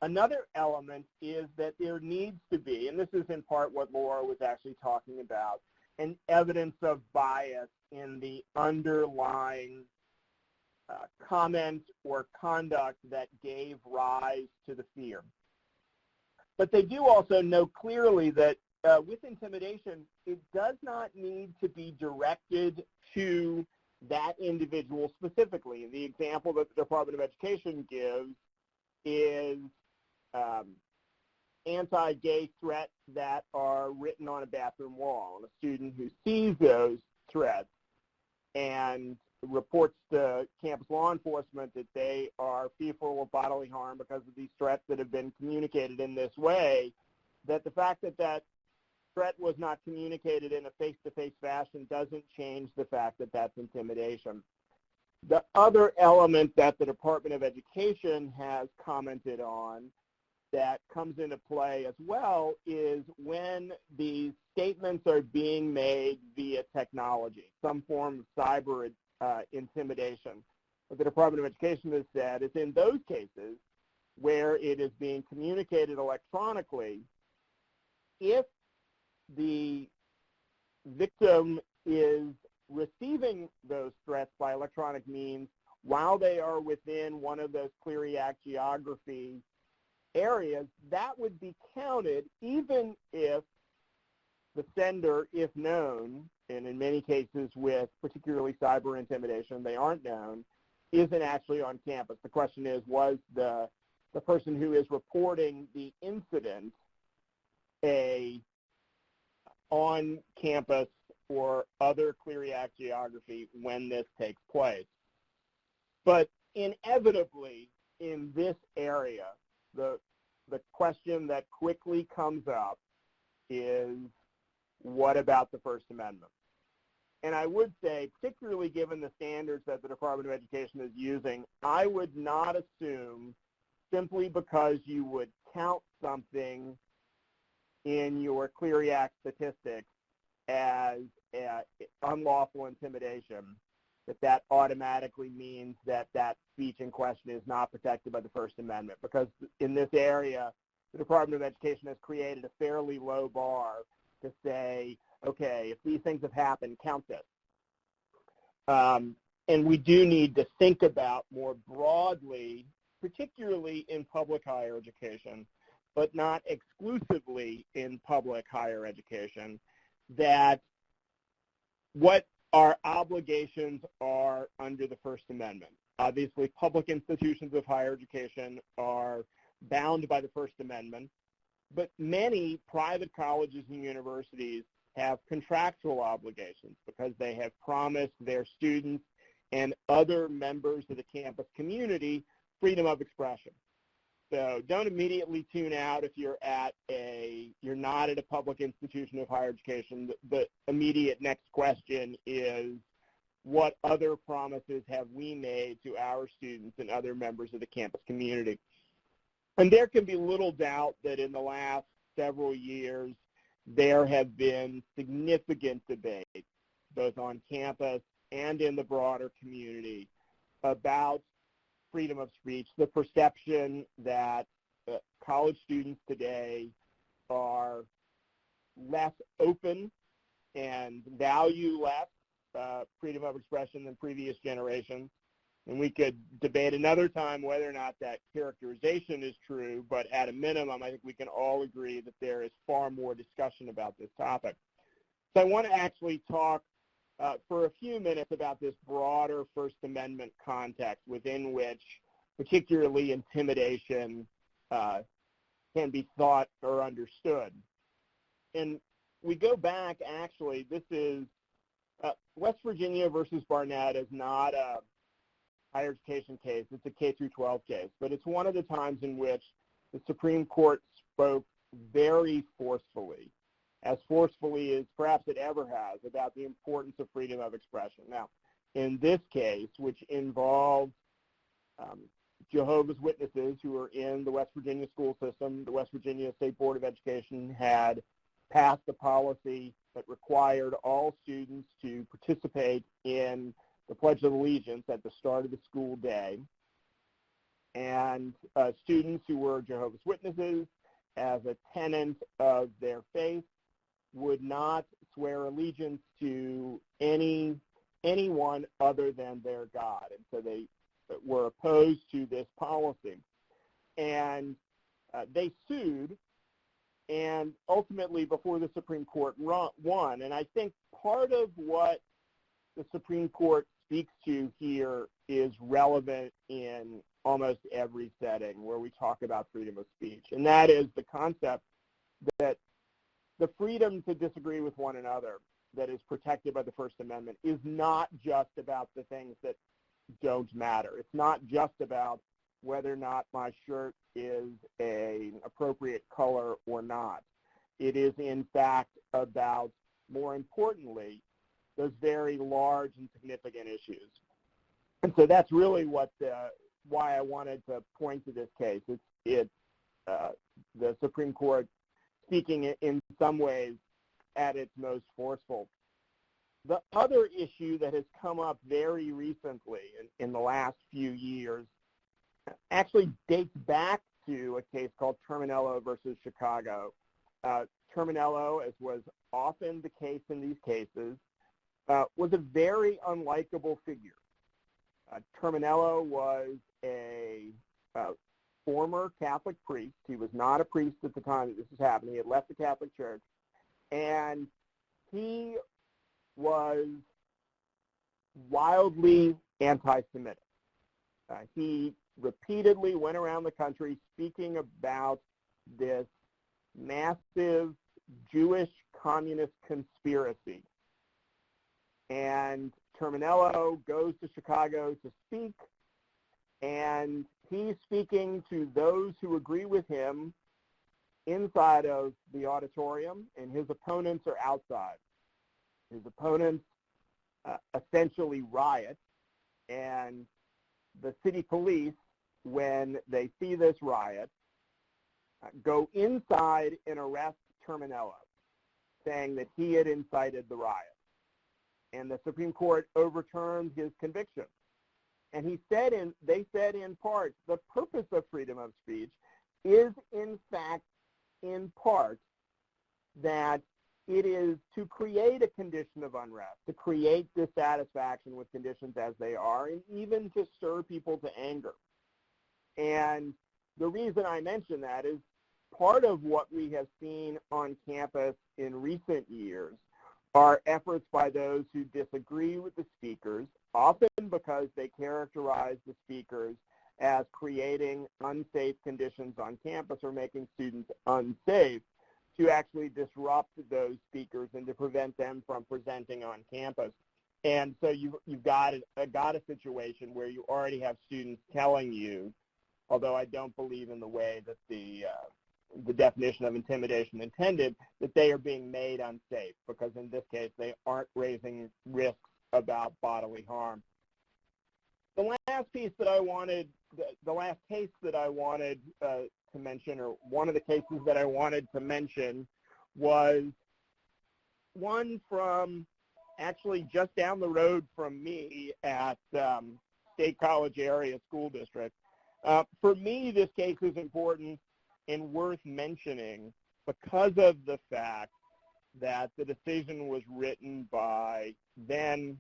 another element is that there needs to be, and this is in part what Laura was actually talking about, an evidence of bias in the underlying comment or conduct that gave rise to the fear. But they do also know clearly that with intimidation, it does not need to be directed to that individual specifically. The example that the Department of Education gives is anti-gay threats that are written on a bathroom wall. And a student who sees those threats and reports to campus law enforcement that they are fearful of bodily harm because of these threats that have been communicated in this way, that the fact that that threat was not communicated in a face-to-face fashion doesn't change the fact that that's intimidation. The other element that the Department of Education has commented on that comes into play as well is when these statements are being made via technology, some form of cyber intimidation. What the Department of Education has said is in those cases where it is being communicated electronically, if the victim is receiving those threats by electronic means while they are within one of those Clery Act geography areas, that would be counted even if the sender, if known, and in many cases with particularly cyber intimidation, they aren't known, isn't actually on campus. The question is, was the person who is reporting the incident on campus or other Clery Act geography when this takes place? But inevitably in this area, the question that quickly comes up is, what about the First Amendment? And I would say, particularly given the standards that the Department of Education is using, I would not assume simply because you would count something in your Clery Act statistics as unlawful intimidation, that automatically means that that speech in question is not protected by the First Amendment. Because in this area, the Department of Education has created a fairly low bar to say, okay, if these things have happened, count this. And we do need to think about more broadly, particularly in public higher education, but not exclusively in public higher education, that what our obligations are under the First Amendment. Obviously, public institutions of higher education are bound by the First Amendment, but many private colleges and universities have contractual obligations because they have promised their students and other members of the campus community freedom of expression. So don't immediately tune out if you're not at a public institution of higher education. The immediate next question is, what other promises have we made to our students and other members of the campus community? And there can be little doubt that in the last several years, there have been significant debates, both on campus and in the broader community, about freedom of speech, the perception that college students today are less open and value less freedom of expression than previous generations. And we could debate another time whether or not that characterization is true, but at a minimum, I think we can all agree that there is far more discussion about this topic. So I want to actually talk for a few minutes about this broader First Amendment context within which particularly intimidation can be thought or understood. And we go back, actually, this is West Virginia versus Barnett is not a higher education case. It's a K through 12 case, but it's one of the times in which the Supreme Court spoke very forcefully, as forcefully as perhaps it ever has, about the importance of freedom of expression. Now, in this case, which involves Jehovah's Witnesses who are in the West Virginia school system, the West Virginia State Board of Education had passed a policy that required all students to participate in the Pledge of Allegiance at the start of the school day. And students who were Jehovah's Witnesses, as a tenet of their faith, would not swear allegiance to anyone other than their God. And so they were opposed to this policy. And they sued, and ultimately before the Supreme Court won. And I think part of what the Supreme Court speaks to here is relevant in almost every setting where we talk about freedom of speech, and that is the concept that the freedom to disagree with one another that is protected by the First Amendment is not just about the things that don't matter. It's not just about whether or not my shirt is an appropriate color or not. It is, in fact, about, more importantly, those very large and significant issues. And so that's really why I wanted to point to this case. It's the Supreme Court speaking in some ways at its most forceful. The other issue that has come up very recently in the last few years actually dates back to a case called Terminello versus Chicago. Terminello, as was often the case in these cases, was a very unlikable figure. Terminello was a former Catholic priest. He was not a priest at the time that this was happening. He had left the Catholic Church, and he was wildly anti-Semitic. He repeatedly went around the country speaking about this massive Jewish communist conspiracy. And Terminello goes to Chicago to speak, and he's speaking to those who agree with him inside of the auditorium, and his opponents are outside. His opponents essentially riot, and the city police, when they see this riot, go inside and arrest Terminello, saying that he had incited the riot. And the Supreme Court overturned his conviction. And they said in part, the purpose of freedom of speech is in fact, in part, that it is to create a condition of unrest, to create dissatisfaction with conditions as they are, and even to stir people to anger. And the reason I mention that is part of what we have seen on campus in recent years are efforts by those who disagree with the speakers, often because they characterize the speakers as creating unsafe conditions on campus or making students unsafe, to actually disrupt those speakers and to prevent them from presenting on campus. And so you've got a situation where you already have students telling you, although I don't believe in the way that the definition of intimidation intended, that they are being made unsafe, because in this case they aren't raising risks about bodily harm. The last piece that I wanted, the last case that I wanted to mention, or one of the cases that I wanted to mention, was one from actually just down the road from me at State College Area School District. For me, this case is important and worth mentioning because of the fact that the decision was written by then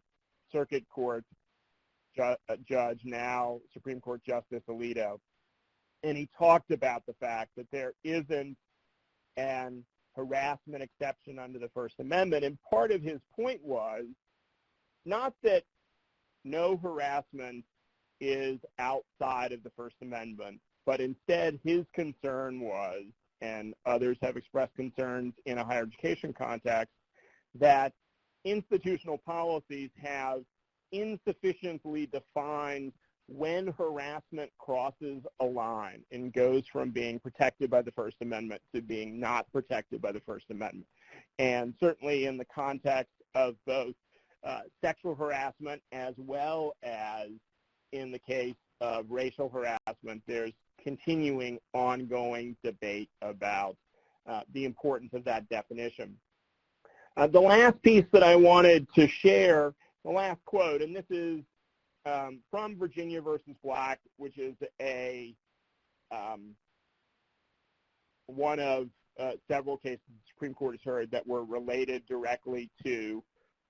Circuit Court Judge, now Supreme Court Justice Alito. And he talked about the fact that there isn't an harassment exception under the First Amendment. And part of his point was not that no harassment is outside of the First Amendment, but instead his concern was, and others have expressed concerns in a higher education context, that institutional policies have insufficiently defined when harassment crosses a line and goes from being protected by the First Amendment to being not protected by the First Amendment. And certainly in the context of both sexual harassment as well as in the case of racial harassment, there's continuing ongoing debate about the importance of that definition. The last piece that I wanted to share, the last quote, and this is from Virginia versus Black, which is one of several cases the Supreme Court has heard that were related directly to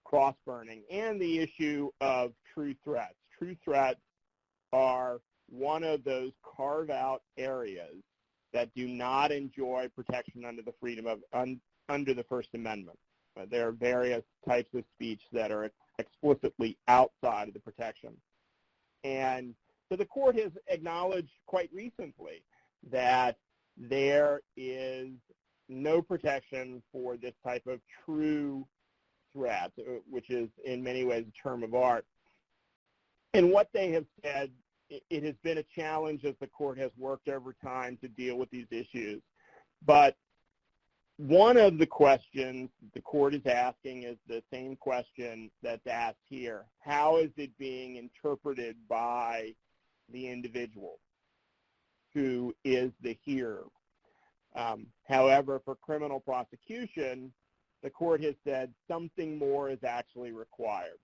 cross-burning and the issue of true threats. True threats are one of those carve-out areas that do not enjoy protection under the under the First Amendment. There are various types of speech that are explicitly outside of the protection. And so the court has acknowledged quite recently that there is no protection for this type of true threat, which is in many ways a term of art. And what they have said, it has been a challenge as the court has worked over time to deal with these issues. But one of the questions the court is asking is the same question that's asked here. How is it being interpreted by the individual who is the hearer? However, for criminal prosecution, the court has said something more is actually required.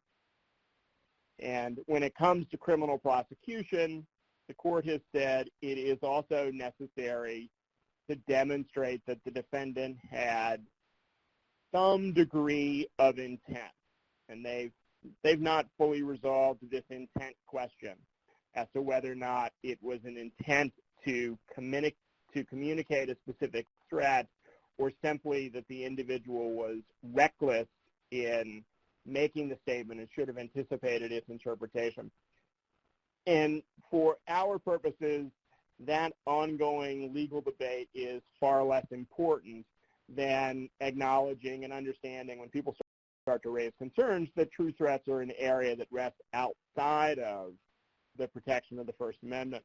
And when it comes to criminal prosecution, the court has said it is also necessary to demonstrate that the defendant had some degree of intent. And they've not fully resolved this intent question as to whether or not it was an intent to communicate a specific threat or simply that the individual was reckless in making the statement and should have anticipated its interpretation. And for our purposes, that ongoing legal debate is far less important than acknowledging and understanding when people start to raise concerns that true threats are an area that rests outside of the protection of the First Amendment.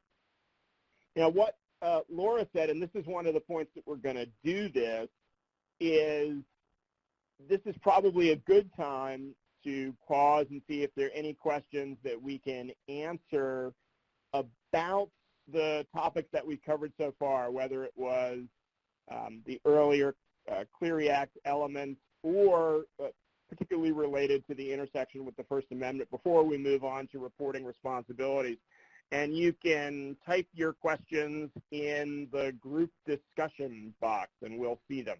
You know, what Laura said, and this is one of the points that we're going to do this is probably a good time to pause and see if there are any questions that we can answer about the topics that we've covered so far, whether it was the earlier Clery Act elements or particularly related to the intersection with the First Amendment before we move on to reporting responsibilities. And you can type your questions in the group discussion box and we'll see them.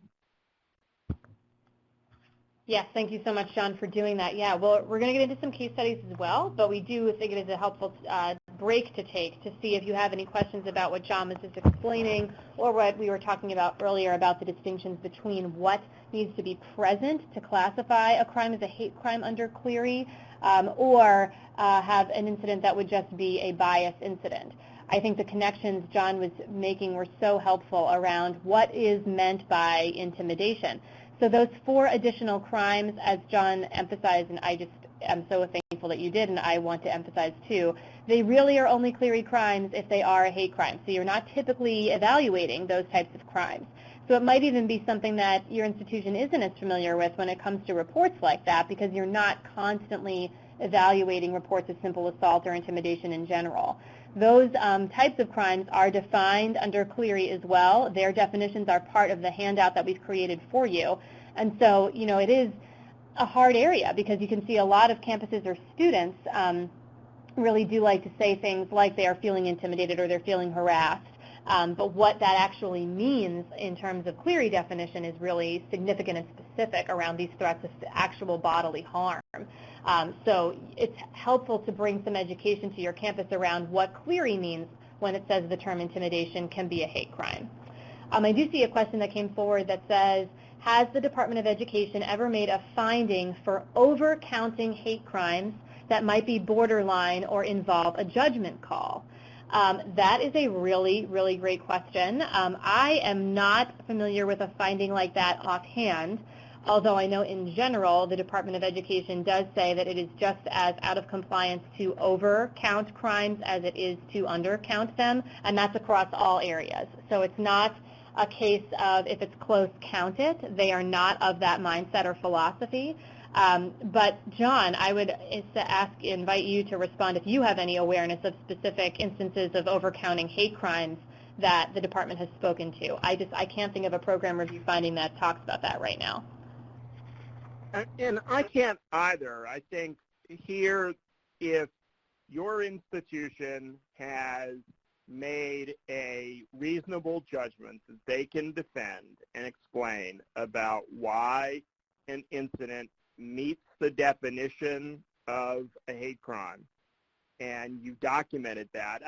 Yes, thank you so much, John, for doing that. Yeah, well, we're going to get into some case studies as well, but we do think it is a helpful break to take to see if you have any questions about what John was just explaining or what we were talking about earlier about the distinctions between what needs to be present to classify a crime as a hate crime under Clery or have an incident that would just be a bias incident. I think the connections John was making were so helpful around what is meant by intimidation. So those 4 additional crimes, as John emphasized, and I'm so thankful that you did, and I want to emphasize too, they really are only Clery crimes if they are a hate crime. So you're not typically evaluating those types of crimes. So it might even be something that your institution isn't as familiar with when it comes to reports like that because you're not constantly evaluating reports of simple assault or intimidation in general. Those types of crimes are defined under Clery as well. Their definitions are part of the handout that we've created for you. And so, you know, it is a hard area because you can see a lot of campuses or students really do like to say things like they are feeling intimidated or they're feeling harassed. But what that actually means in terms of Clery definition is really significant and specific around these threats of actual bodily harm. So it's helpful to bring some education to your campus around what Clery means when it says the term intimidation can be a hate crime. I do see a question that came forward that says, has the Department of Education ever made a finding for overcounting hate crimes that might be borderline or involve a judgment call? That is a really, really great question. I am not familiar with a finding like that offhand, although I know in general the Department of Education does say that it is just as out of compliance to overcount crimes as it is to undercount them, and that's across all areas. So it's not a case of if it's close, count it. They are not of that mindset or philosophy. But John, I would invite you to respond if you have any awareness of specific instances of overcounting hate crimes that the department has spoken to. I can't think of a program review finding that talks about that right now. And I can't either. I think here, if your institution has made a reasonable judgment that they can defend and explain about why an incident meets the definition of a hate crime, and you documented that,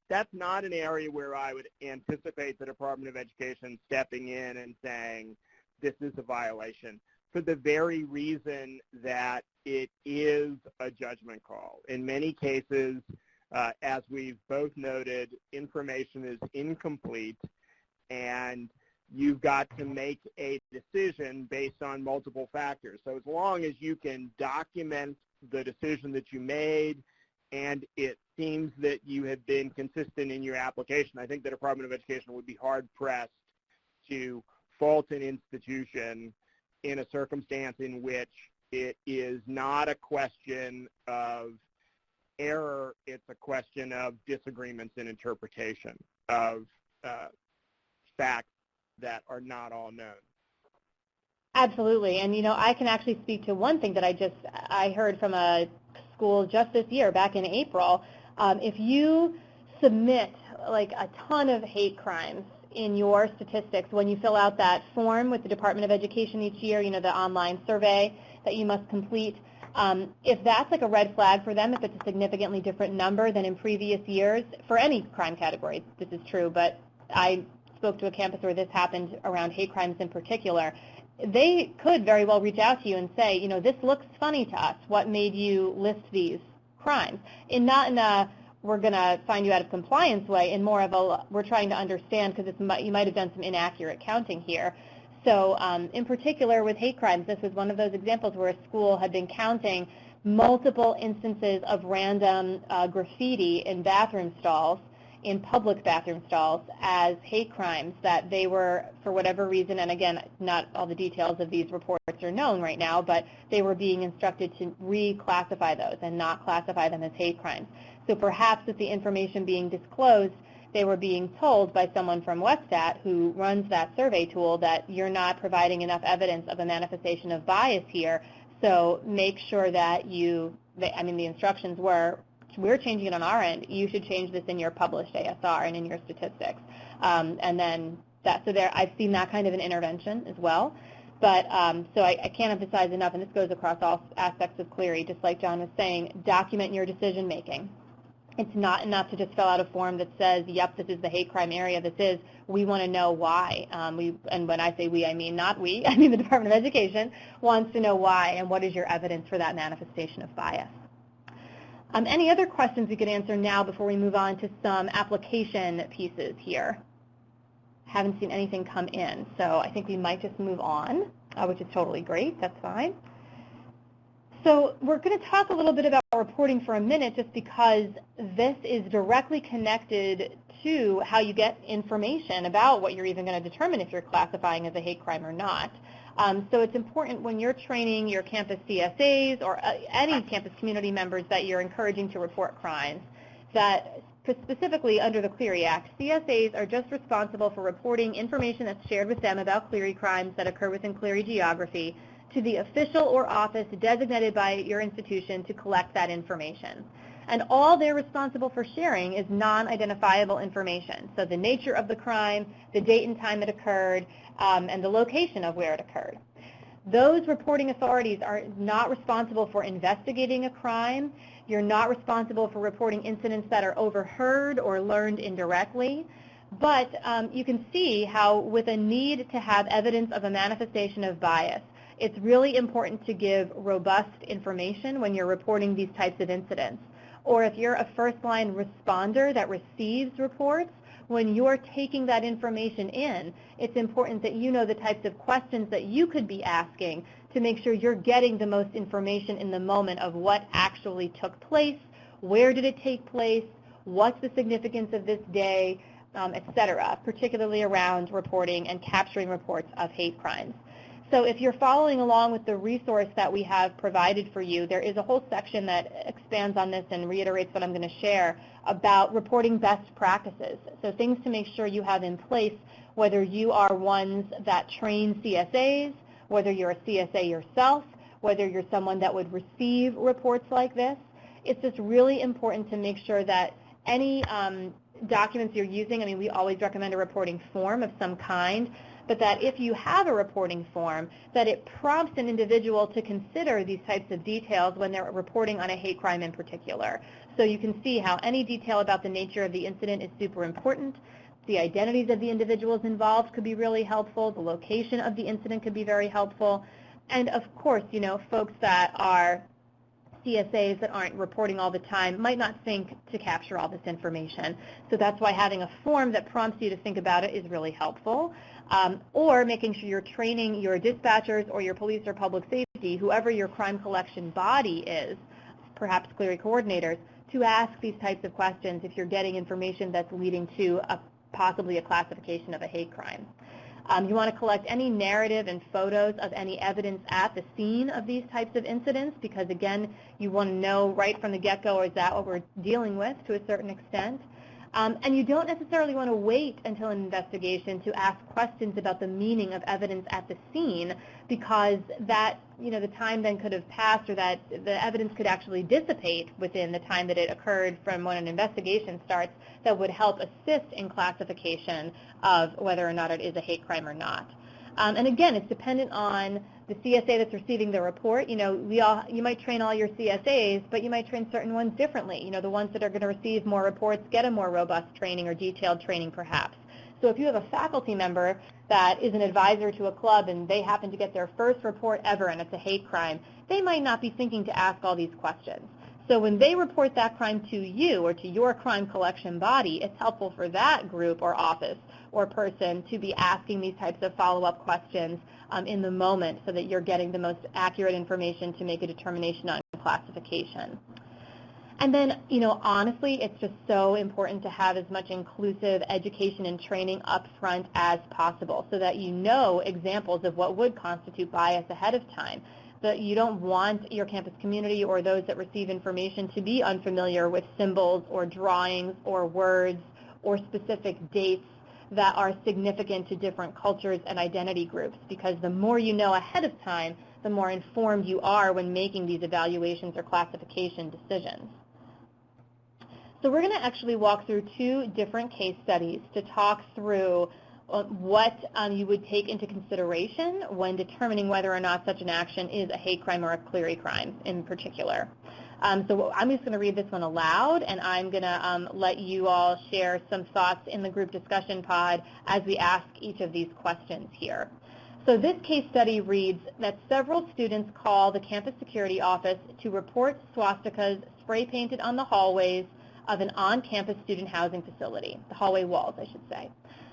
that's not an area where I would anticipate the Department of Education stepping in and saying this is a violation, for the very reason that it is a judgment call. In many cases, as we've both noted, information is incomplete, and you've got to make a decision based on multiple factors. So as long as you can document the decision that you made and it seems that you have been consistent in your application, I think the Department of Education would be hard-pressed to fault an institution in a circumstance in which it is not a question of error, it's a question of disagreements in interpretation of facts that are not all known. Absolutely, and you know, I can actually speak to one thing that I heard from a school just this year, back in April. If you submit like a ton of hate crimes in your statistics when you fill out that form with the Department of Education each year, you know, the online survey that you must complete, if that's like a red flag for them, if it's a significantly different number than in previous years, for any crime category, this is true, but I spoke to a campus where this happened around hate crimes in particular, they could very well reach out to you and say, you know, this looks funny to us. What made you list these crimes? And not in a we're going to find you out of compliance way, in more of a we're trying to understand because you might have done some inaccurate counting here. So in particular with hate crimes, this was one of those examples where a school had been counting multiple instances of random graffiti in bathroom stalls, in public bathroom stalls, as hate crimes that they were, for whatever reason, and again, not all the details of these reports are known right now, but they were being instructed to reclassify those and not classify them as hate crimes. So perhaps with the information being disclosed, they were being told by someone from WestStat who runs that survey tool that you're not providing enough evidence of a manifestation of bias here, so make sure that the instructions were, we're changing it on our end. You should change this in your published ASR and in your statistics. And then I've seen that kind of an intervention as well. But so I can't emphasize enough, and this goes across all aspects of Clery, just like John was saying, document your decision making. It's not enough to just fill out a form that says, yep, this is the hate crime area. We want to know why. And when I say we, I mean not we. I mean the Department of Education wants to know why and what is your evidence for that manifestation of bias. Any other questions we could answer now before we move on to some application pieces here? Haven't seen anything come in, so I think we might just move on, which is totally great. That's fine. So we're going to talk a little bit about reporting for a minute, just because this is directly connected to how you get information about what you're even going to determine if you're classifying as a hate crime or not. So it's important when you're training your campus CSAs or any campus community members that you're encouraging to report crimes, that specifically under the Clery Act, CSAs are just responsible for reporting information that's shared with them about Clery crimes that occur within Clery geography to the official or office designated by your institution to collect that information. And all they're responsible for sharing is non-identifiable information. So the nature of the crime, the date and time it occurred, and the location of where it occurred. Those reporting authorities are not responsible for investigating a crime. You're not responsible for reporting incidents that are overheard or learned indirectly. But you can see how with a need to have evidence of a manifestation of bias, it's really important to give robust information when you're reporting these types of incidents. Or if you're a first-line responder that receives reports, when you're taking that information in, it's important that you know the types of questions that you could be asking to make sure you're getting the most information in the moment of what actually took place, where did it take place, what's the significance of this day, etc., particularly around reporting and capturing reports of hate crimes. So if you're following along with the resource that we have provided for you, there is a whole section that expands on this and reiterates what I'm going to share about reporting best practices. So things to make sure you have in place, whether you are ones that train CSAs, whether you're a CSA yourself, whether you're someone that would receive reports like this. It's just really important to make sure that any documents you're using, I mean, we always recommend a reporting form of some kind, but that if you have a reporting form, that it prompts an individual to consider these types of details when they're reporting on a hate crime in particular. So you can see how any detail about the nature of the incident is super important. The identities of the individuals involved could be really helpful. The location of the incident could be very helpful. And of course, you know, folks that are CSAs that aren't reporting all the time might not think to capture all this information. So that's why having a form that prompts you to think about it is really helpful. Or making sure you're training your dispatchers or your police or public safety, whoever your crime collection body is, perhaps Clery coordinators, to ask these types of questions if you're getting information that's leading to possibly a classification of a hate crime. You want to collect any narrative and photos of any evidence at the scene of these types of incidents because, again, you want to know right from the get-go, is that what we're dealing with to a certain extent? And you don't necessarily want to wait until an investigation to ask questions about the meaning of evidence at the scene because that, you know, the time then could have passed or that the evidence could actually dissipate within the time that it occurred from when an investigation starts that would help assist in classification of whether or not it is a hate crime or not. And again, it's dependent on the CSA that's receiving the report. You know, you might train all your CSAs, but you might train certain ones differently. You know, the ones that are going to receive more reports get a more robust training or detailed training perhaps. So if you have a faculty member that is an advisor to a club and they happen to get their first report ever and it's a hate crime, they might not be thinking to ask all these questions. So when they report that crime to you or to your crime collection body, it's helpful for that group or office or person to be asking these types of follow-up questions in the moment so that you're getting the most accurate information to make a determination on classification. And then, you know, honestly, it's just so important to have as much inclusive education and training up front as possible so that you know examples of what would constitute bias ahead of time. That you don't want your campus community or those that receive information to be unfamiliar with symbols or drawings or words or specific dates that are significant to different cultures and identity groups, because the more you know ahead of time, the more informed you are when making these evaluations or classification decisions. So we're going to actually walk through two different case studies to talk through what you would take into consideration when determining whether or not such an action is a hate crime or a Clery crime in particular. So I'm just going to read this one aloud, and I'm going to let you all share some thoughts in the group discussion pod as we ask each of these questions here. So this case study reads that several students call the campus security office to report swastikas spray painted on the hallways of an on-campus student housing facility, the hallway walls, I should say.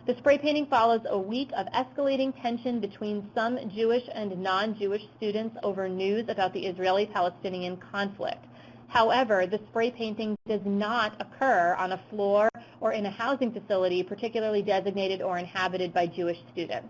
The spray painting follows a week of escalating tension between some Jewish and non-Jewish students over news about the Israeli-Palestinian conflict. However, the spray painting does not occur on a floor or in a housing facility particularly designated or inhabited by Jewish students.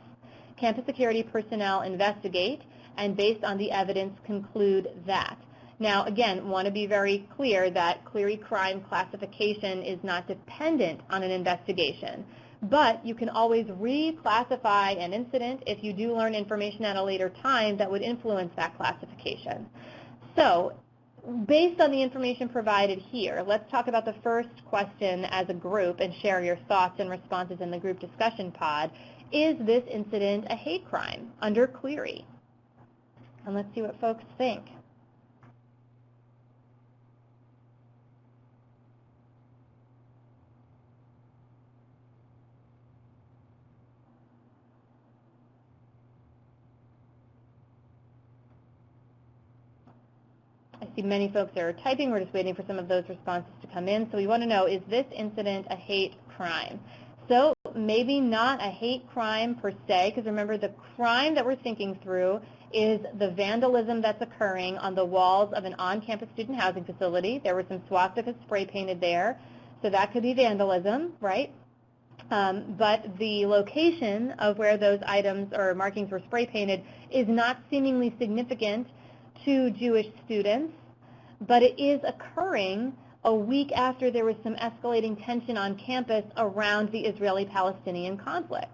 Campus security personnel investigate and, based on the evidence, conclude that Now, again, want to be very clear that Clery crime classification is not dependent on an investigation, but you can always reclassify an incident if you do learn information at a later time that would influence that classification. So, based on the information provided here, let's talk about the first question as a group and share your thoughts and responses in the group discussion pod. Is this incident a hate crime under Clery? And let's see what folks think. I see many folks are typing. We're just waiting for some of those responses to come in. So we want to know, is this incident a hate crime? So maybe not a hate crime per se, because remember the crime that we're thinking through is the vandalism that's occurring on the walls of an on-campus student housing facility. There were some swastikas spray painted there, so that could be vandalism, right? But the location of where those items or markings were spray painted is not seemingly significant to Jewish students, but it is occurring a week after there was some escalating tension on campus around the Israeli-Palestinian conflict.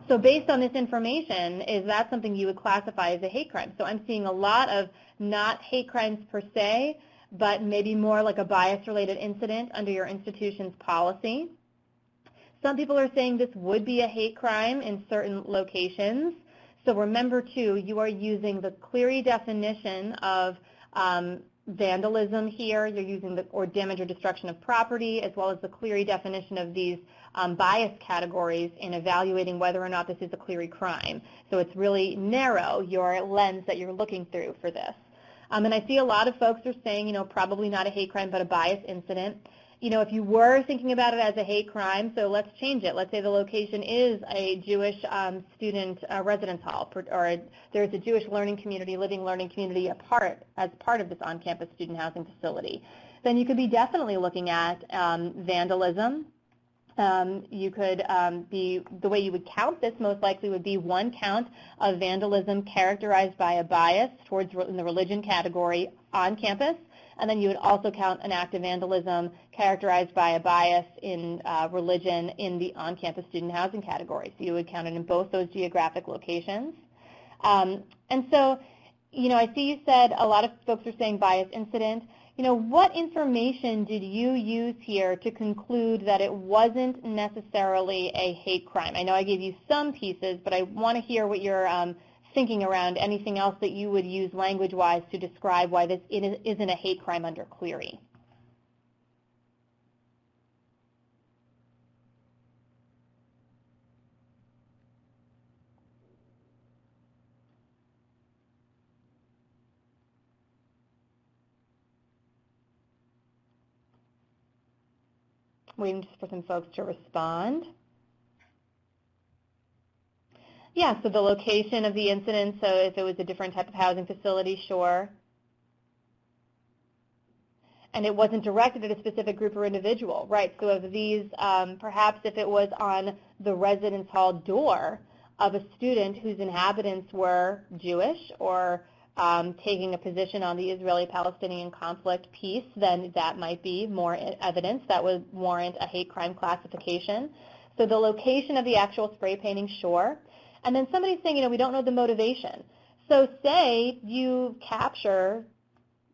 So based on this information, is that something you would classify as a hate crime? So I'm seeing a lot of not hate crimes per se, but maybe more like a bias-related incident under your institution's policy. Some people are saying this would be a hate crime in certain locations. So remember, too, you are using the Clery definition of vandalism here. You're using the or damage or destruction of property, as well as the Clery definition of these bias categories in evaluating whether or not this is a Clery crime. So it's really narrow, your lens that you're looking through for this. And I see a lot of folks are saying, probably not a hate crime, but a bias incident. If you were thinking about it as a hate crime, so let's change it. Let's say the location is a Jewish student residence hall, or there's a Jewish learning community, living learning community as part of this on-campus student housing facility. Then you could be definitely looking at vandalism. You could the way you would count this most likely would be one count of vandalism characterized by a bias towards in the religion category on campus. And then you would also count an act of vandalism characterized by a bias in religion in the on-campus student housing category. So you would count it in both those geographic locations. And so, I see you said a lot of folks are saying bias incident. What information did you use here to conclude that it wasn't necessarily a hate crime? I know I gave you some pieces, but I want to hear what you're thinking around anything else that you would use language-wise to describe why this isn't a hate crime under Clery. Waiting just for some folks to respond. Yeah, so the location of the incident, so if it was a different type of housing facility, sure. And it wasn't directed at a specific group or individual, right? So of these, perhaps if it was on the residence hall door of a student whose inhabitants were Jewish or taking a position on the Israeli-Palestinian conflict piece, then that might be more evidence that would warrant a hate crime classification. So the location of the actual spray painting, sure. And then somebody's saying, we don't know the motivation. So say you capture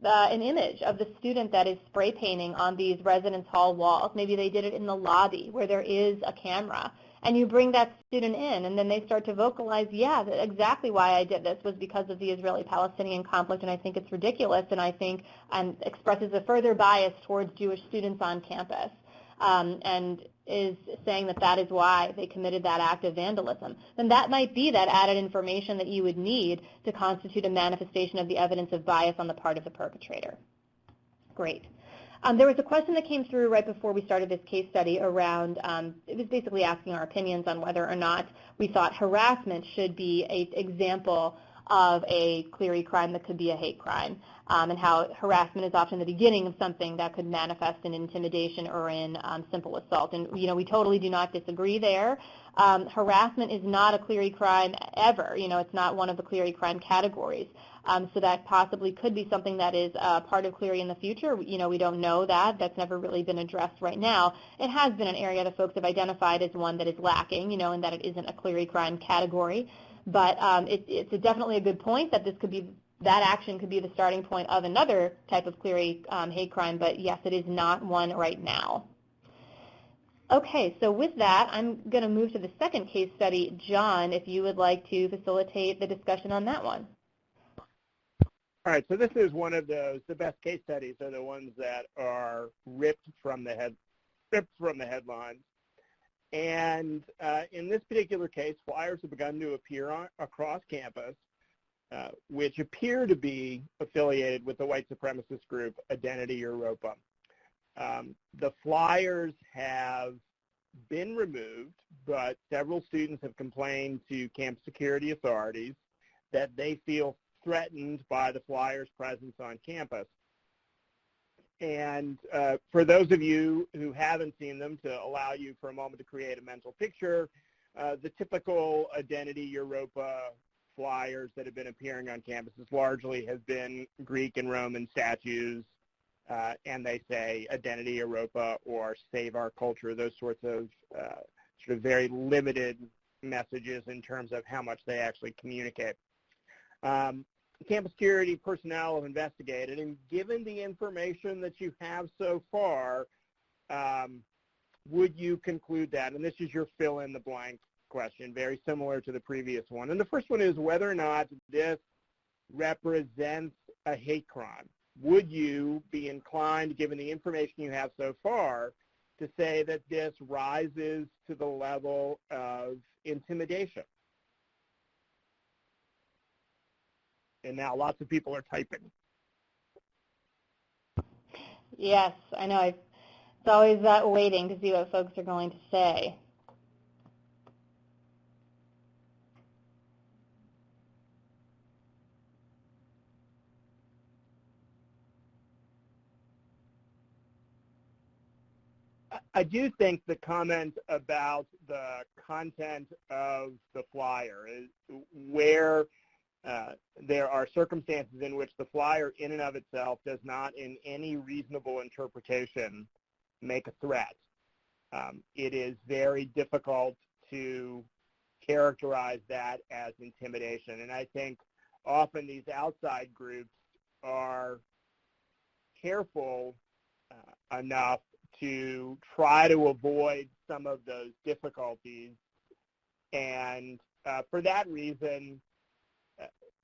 an image of the student that is spray painting on these residence hall walls. Maybe they did it in the lobby where there is a camera. And you bring that student in, and then they start to vocalize, yeah, exactly why I did this was because of the Israeli-Palestinian conflict, and I think it's ridiculous, and I think expresses a further bias towards Jewish students on campus. And is saying that that is why they committed that act of vandalism, then that might be that added information that you would need to constitute a manifestation of the evidence of bias on the part of the perpetrator. Great. There was a question that came through right before we started this case study around, it was basically asking our opinions on whether or not we thought harassment should be an example of a Clery crime that could be a hate crime, and how harassment is often the beginning of something that could manifest in intimidation or in simple assault. And, we totally do not disagree there. Harassment is not a Clery crime ever. It's not one of the Clery crime categories. So that possibly could be something that is part of Clery in the future. We don't know that. That's never really been addressed right now. It has been an area that folks have identified as one that is lacking, and that it isn't a Clery crime category. But it's definitely a good point that that action could be the starting point of another type of Clery hate crime. But yes, it is not one right now. Okay, so with that, I'm going to move to the second case study. John, if you would like to facilitate the discussion on that one. All right, so this is one of the best case studies are the ones that are ripped from the headlines. And in this particular case, flyers have begun to appear across campus, which appear to be affiliated with the white supremacist group Identity Europa. The flyers have been removed, but several students have complained to campus security authorities that they feel threatened by the flyers' presence on campus. And for those of you who haven't seen them, to allow you for a moment to create a mental picture, the typical Identity Europa flyers that have been appearing on campuses largely have been Greek and Roman statues, and they say Identity Europa or Save Our Culture, those sorts of sort of very limited messages in terms of how much they actually communicate. Campus security personnel have investigated, and given the information that you have so far, would you conclude that? And this is your fill-in-the-blank question, very similar to the previous one. And the first one is whether or not this represents a hate crime. Would you be inclined, given the information you have so far, to say that this rises to the level of intimidation? And now lots of people are typing. Yes, I know. It's always waiting to see what folks are going to say. I do think the comment about the content of the flyer is where there are circumstances in which the flyer in and of itself does not in any reasonable interpretation make a threat. It is very difficult to characterize that as intimidation. And I think often these outside groups are careful enough to try to avoid some of those difficulties. And for that reason,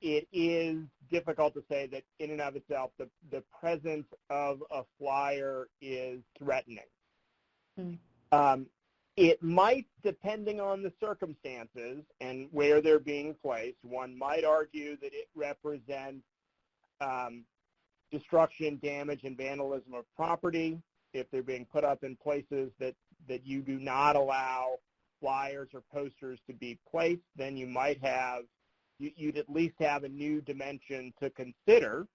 it is difficult to say that in and of itself the presence of a flyer is threatening. Mm. It might, depending on the circumstances and where they're being placed, one might argue that it represents destruction, damage, and vandalism of property. If they're being put up in places that you do not allow flyers or posters to be placed, then you might have, you'd at least have a new dimension to consider.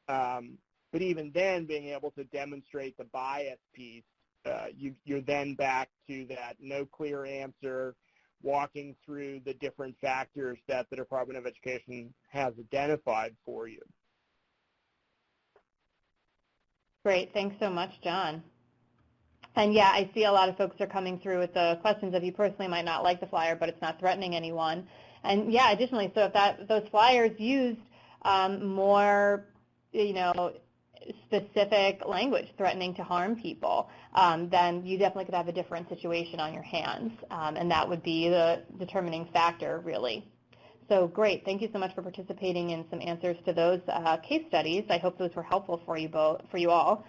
But even then, being able to demonstrate the bias piece, you're then back to that no clear answer, walking through the different factors that the Department of Education has identified for you. Great. Thanks so much, John. And yeah, I see a lot of folks are coming through with the questions of you personally might not like the flyer, but it's not threatening anyone. And yeah, additionally, so if those flyers used more, specific language threatening to harm people, then you definitely could have a different situation on your hands, and that would be the determining factor, really. So great. Thank you so much for participating in some answers to those case studies. I hope those were helpful for you all.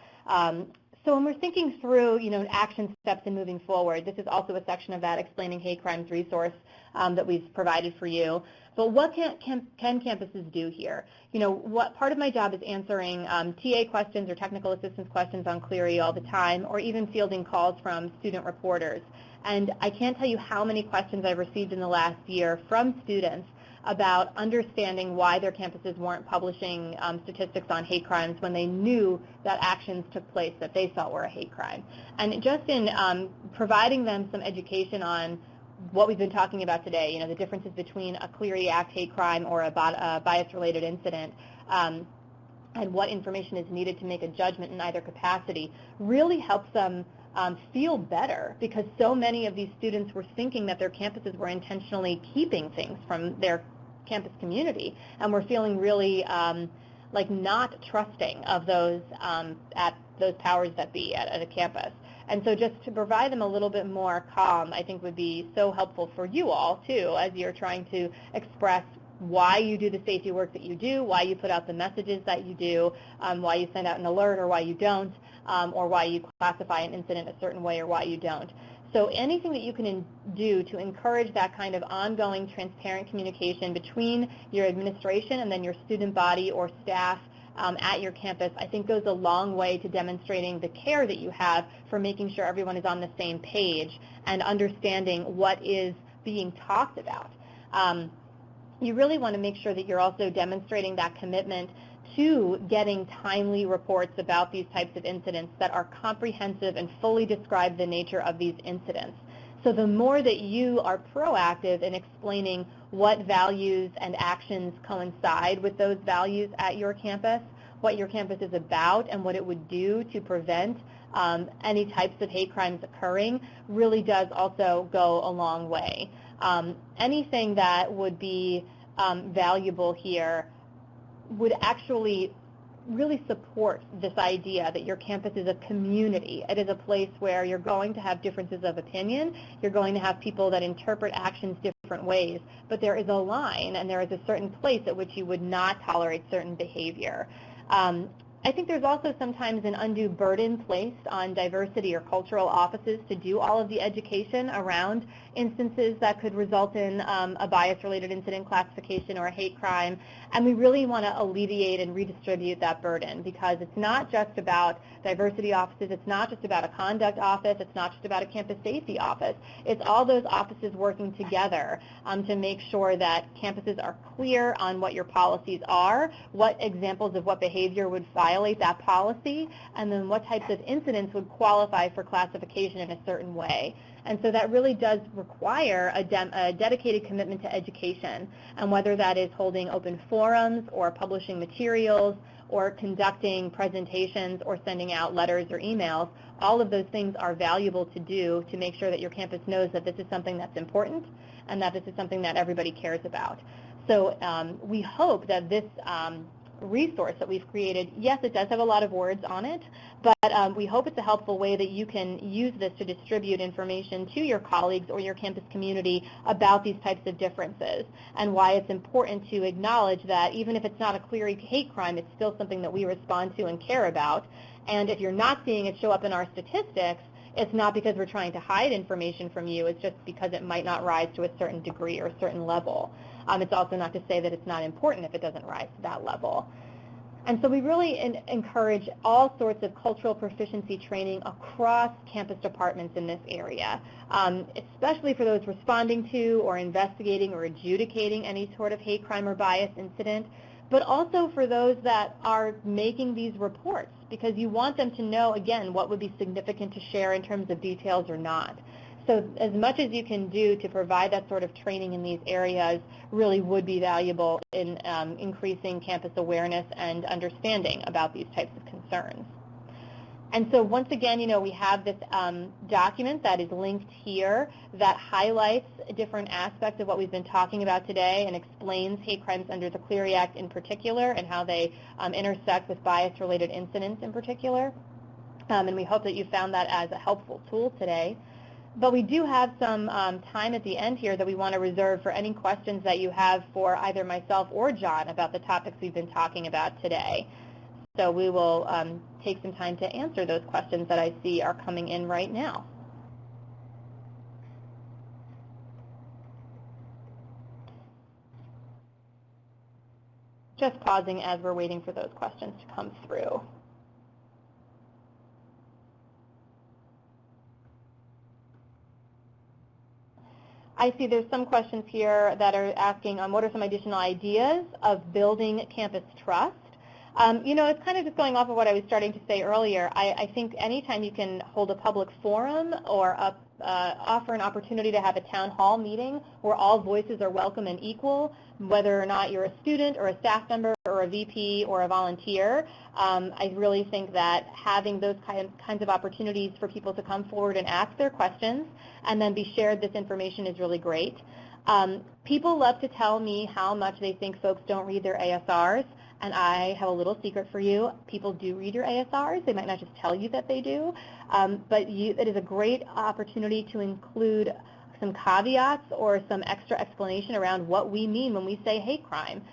So when we're thinking through, action steps and moving forward, this is also a section of that Explaining Hate Crimes resource that we've provided for you. But what can campuses do here? What part of my job is answering TA questions or technical assistance questions on Clery all the time, or even fielding calls from student reporters. And I can't tell you how many questions I've received in the last year from students about understanding why their campuses weren't publishing statistics on hate crimes when they knew that actions took place that they felt were a hate crime. And just in providing them some education on what we've been talking about today, you know, the differences between a Clery Act hate crime or a bias-related incident, and what information is needed to make a judgment in either capacity, really helps them feel better, because so many of these students were thinking that their campuses were intentionally keeping things from their campus community, and were feeling really like not trusting of those at those powers that be at a campus. And so just to provide them a little bit more calm, I think would be so helpful for you all, too, as you're trying to express why you do the safety work that you do, why you put out the messages that you do, why you send out an alert or why you don't, or why you classify an incident a certain way or why you don't. So anything that you can do to encourage that kind of ongoing transparent communication between your administration and then your student body or staff at your campus, I think goes a long way to demonstrating the care that you have for making sure everyone is on the same page and understanding what is being talked about. You really want to make sure that you're also demonstrating that commitment to getting timely reports about these types of incidents that are comprehensive and fully describe the nature of these incidents. So the more that you are proactive in explaining what values and actions coincide with those values at your campus, what your campus is about, and what it would do to prevent any types of hate crimes occurring, really does also go a long way. Anything that would be valuable here would actually really support this idea that your campus is a community. It is a place where you're going to have differences of opinion. You're going to have people that interpret actions different ways, but there is a line and there is a certain place at which you would not tolerate certain behavior. I think there's also sometimes an undue burden placed on diversity or cultural offices to do all of the education around instances that could result in a bias-related incident classification or a hate crime, and we really want to alleviate and redistribute that burden, because it's not just about diversity offices, it's not just about a conduct office, it's not just about a campus safety office, it's all those offices working together to make sure that campuses are clear on what your policies are, what examples of what behavior would violate that policy, and then what types of incidents would qualify for classification in a certain way. And so that really does require a dedicated commitment to education, and whether that is holding open forums or publishing materials or conducting presentations or sending out letters or emails, all of those things are valuable to do to make sure that your campus knows that this is something that's important and that this is something that everybody cares about. So we hope that this resource that we've created, yes, it does have a lot of words on it, but we hope it's a helpful way that you can use this to distribute information to your colleagues or your campus community about these types of differences, and why it's important to acknowledge that even if it's not a Clery hate crime, it's still something that we respond to and care about. And if you're not seeing it show up in our statistics, it's not because we're trying to hide information from you, it's just because it might not rise to a certain degree or a certain level. It's also not to say that it's not important if it doesn't rise to that level. And so we really encourage all sorts of cultural proficiency training across campus departments in this area, especially for those responding to or investigating or adjudicating any sort of hate crime or bias incident, but also for those that are making these reports, because you want them to know, again, what would be significant to share in terms of details or not. So as much as you can do to provide that sort of training in these areas really would be valuable in increasing campus awareness and understanding about these types of concerns. And so once again, we have this document that is linked here that highlights different aspects of what we've been talking about today and explains hate crimes under the Clery Act in particular and how they intersect with bias-related incidents in particular. And we hope that you found that as a helpful tool today. But we do have some time at the end here that we want to reserve for any questions that you have for either myself or John about the topics we've been talking about today. So we will take some time to answer those questions that I see are coming in right now. Just pausing as we're waiting for those questions to come through. I see there's some questions here that are asking what are some additional ideas of building campus trust. You know, it's kind of just going off of what I was starting to say earlier. I think anytime you can hold a public forum or offer an opportunity to have a town hall meeting where all voices are welcome and equal, whether or not you're a student or a staff member or a VP or a volunteer, I really think that having those kinds of opportunities for people to come forward and ask their questions and then be shared this information is really great. People love to tell me how much they think folks don't read their ASRs. And I have a little secret for you. People do read your ASRs. They might not just tell you that they do. But it is a great opportunity to include some caveats or some extra explanation around what we mean when we say hate crime.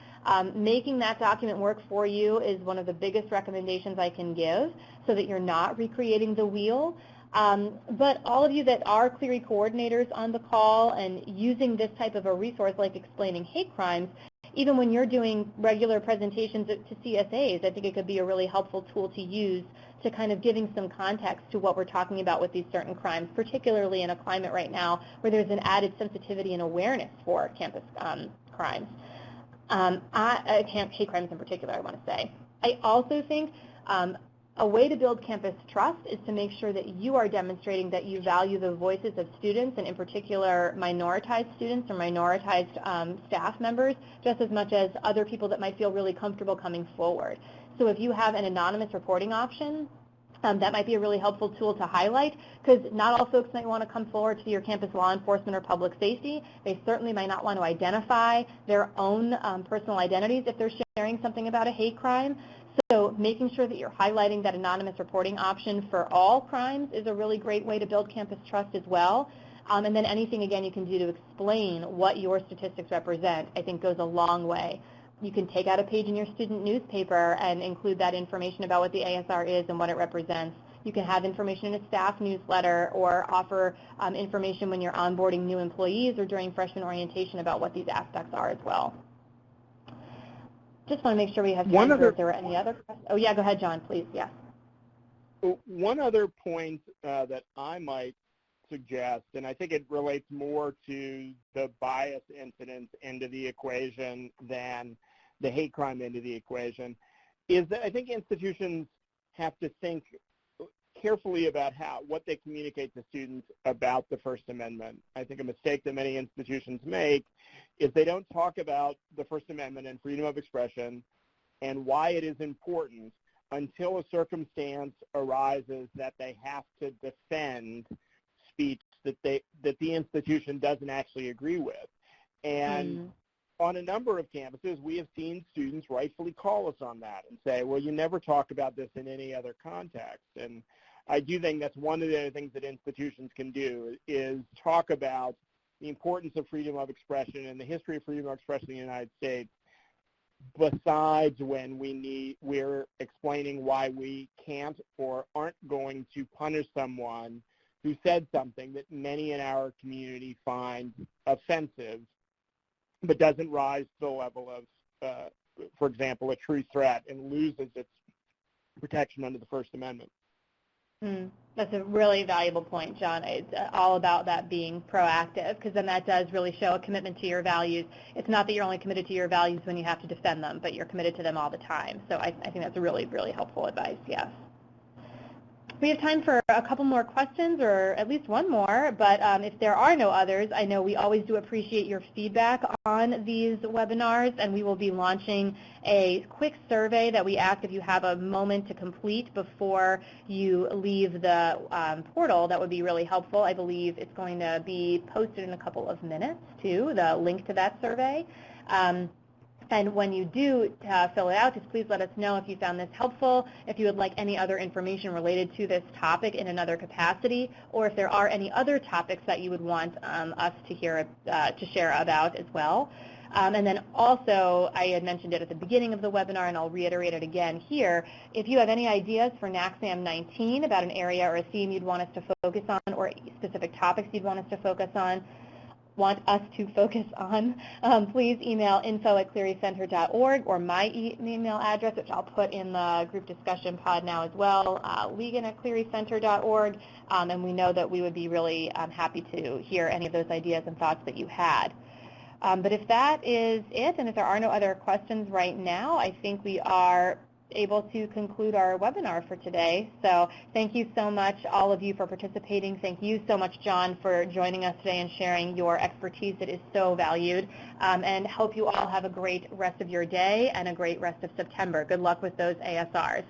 Making that document work for you is one of the biggest recommendations I can give so that you're not recreating the wheel. But all of you that are Clery coordinators on the call and using this type of a resource like explaining hate crimes, even when you're doing regular presentations to CSAs, I think it could be a really helpful tool to use to kind of giving some context to what we're talking about with these certain crimes, particularly in a climate right now where there's an added sensitivity and awareness for campus crimes. Hate crimes in particular, I want to say. I also think a way to build campus trust is to make sure that you are demonstrating that you value the voices of students, and in particular minoritized students or minoritized staff members, just as much as other people that might feel really comfortable coming forward. So if you have an anonymous reporting option, that might be a really helpful tool to highlight, because not all folks might want to come forward to your campus law enforcement or public safety. They certainly might not want to identify their own personal identities if they're sharing something about a hate crime. So making sure that you're highlighting that anonymous reporting option for all crimes is a really great way to build campus trust as well. And then anything, again, you can do to explain what your statistics represent, I think goes a long way. You can take out a page in your student newspaper and include that information about what the ASR is and what it represents. You can have information in a staff newsletter or offer information when you're onboarding new employees or during freshman orientation about what these aspects are as well. Just want to make sure we have time for if there were any other questions. Oh, yeah, go ahead, John, please. Yes. One other point that I might suggest, and I think it relates more to the bias incidence end of the equation than the hate crime end of the equation, is that I think institutions have to think carefully about what they communicate to students about the First Amendment. I think a mistake that many institutions make is they don't talk about the First Amendment and freedom of expression and why it is important until a circumstance arises that they have to defend speech that the institution doesn't actually agree with. And on a number of campuses, we have seen students rightfully call us on that and say, well, you never talk about this in any other context. And I do think that's one of the things that institutions can do is talk about the importance of freedom of expression and the history of freedom of expression in the United States, besides when we're explaining why we can't or aren't going to punish someone who said something that many in our community find offensive, but doesn't rise to the level of, for example, a true threat and loses its protection under the First Amendment. That's a really valuable point, John. It's all about that being proactive, because then that does really show a commitment to your values. It's not that you're only committed to your values when you have to defend them, but you're committed to them all the time. So I think that's a really, really helpful advice, yes. We have time for a couple more questions, or at least one more, but if there are no others, I know we always do appreciate your feedback on these webinars, and we will be launching a quick survey that we ask if you have a moment to complete before you leave the portal. That would be really helpful. I believe it's going to be posted in a couple of minutes, too, the link to that survey. And when you do fill it out, just please let us know if you found this helpful, if you would like any other information related to this topic in another capacity, or if there are any other topics that you would want us to share about as well. And then also, I had mentioned it at the beginning of the webinar, and I'll reiterate it again here. If you have any ideas for NACSAM 19 about an area or a theme you'd want us to focus on, or specific topics you'd want us to focus on, want us to focus on, please email info@clearycenter.org or my email address, which I'll put in the group discussion pod now as well, legan@clearycenter.org, and we know that we would be really happy to hear any of those ideas and thoughts that you had. But if that is it, and if there are no other questions right now, I think we are able to conclude our webinar for today. So thank you so much, all of you, for participating. Thank you so much, John, for joining us today and sharing your expertise. It is so valued. And hope you all have a great rest of your day and a great rest of September. Good luck with those ASRs.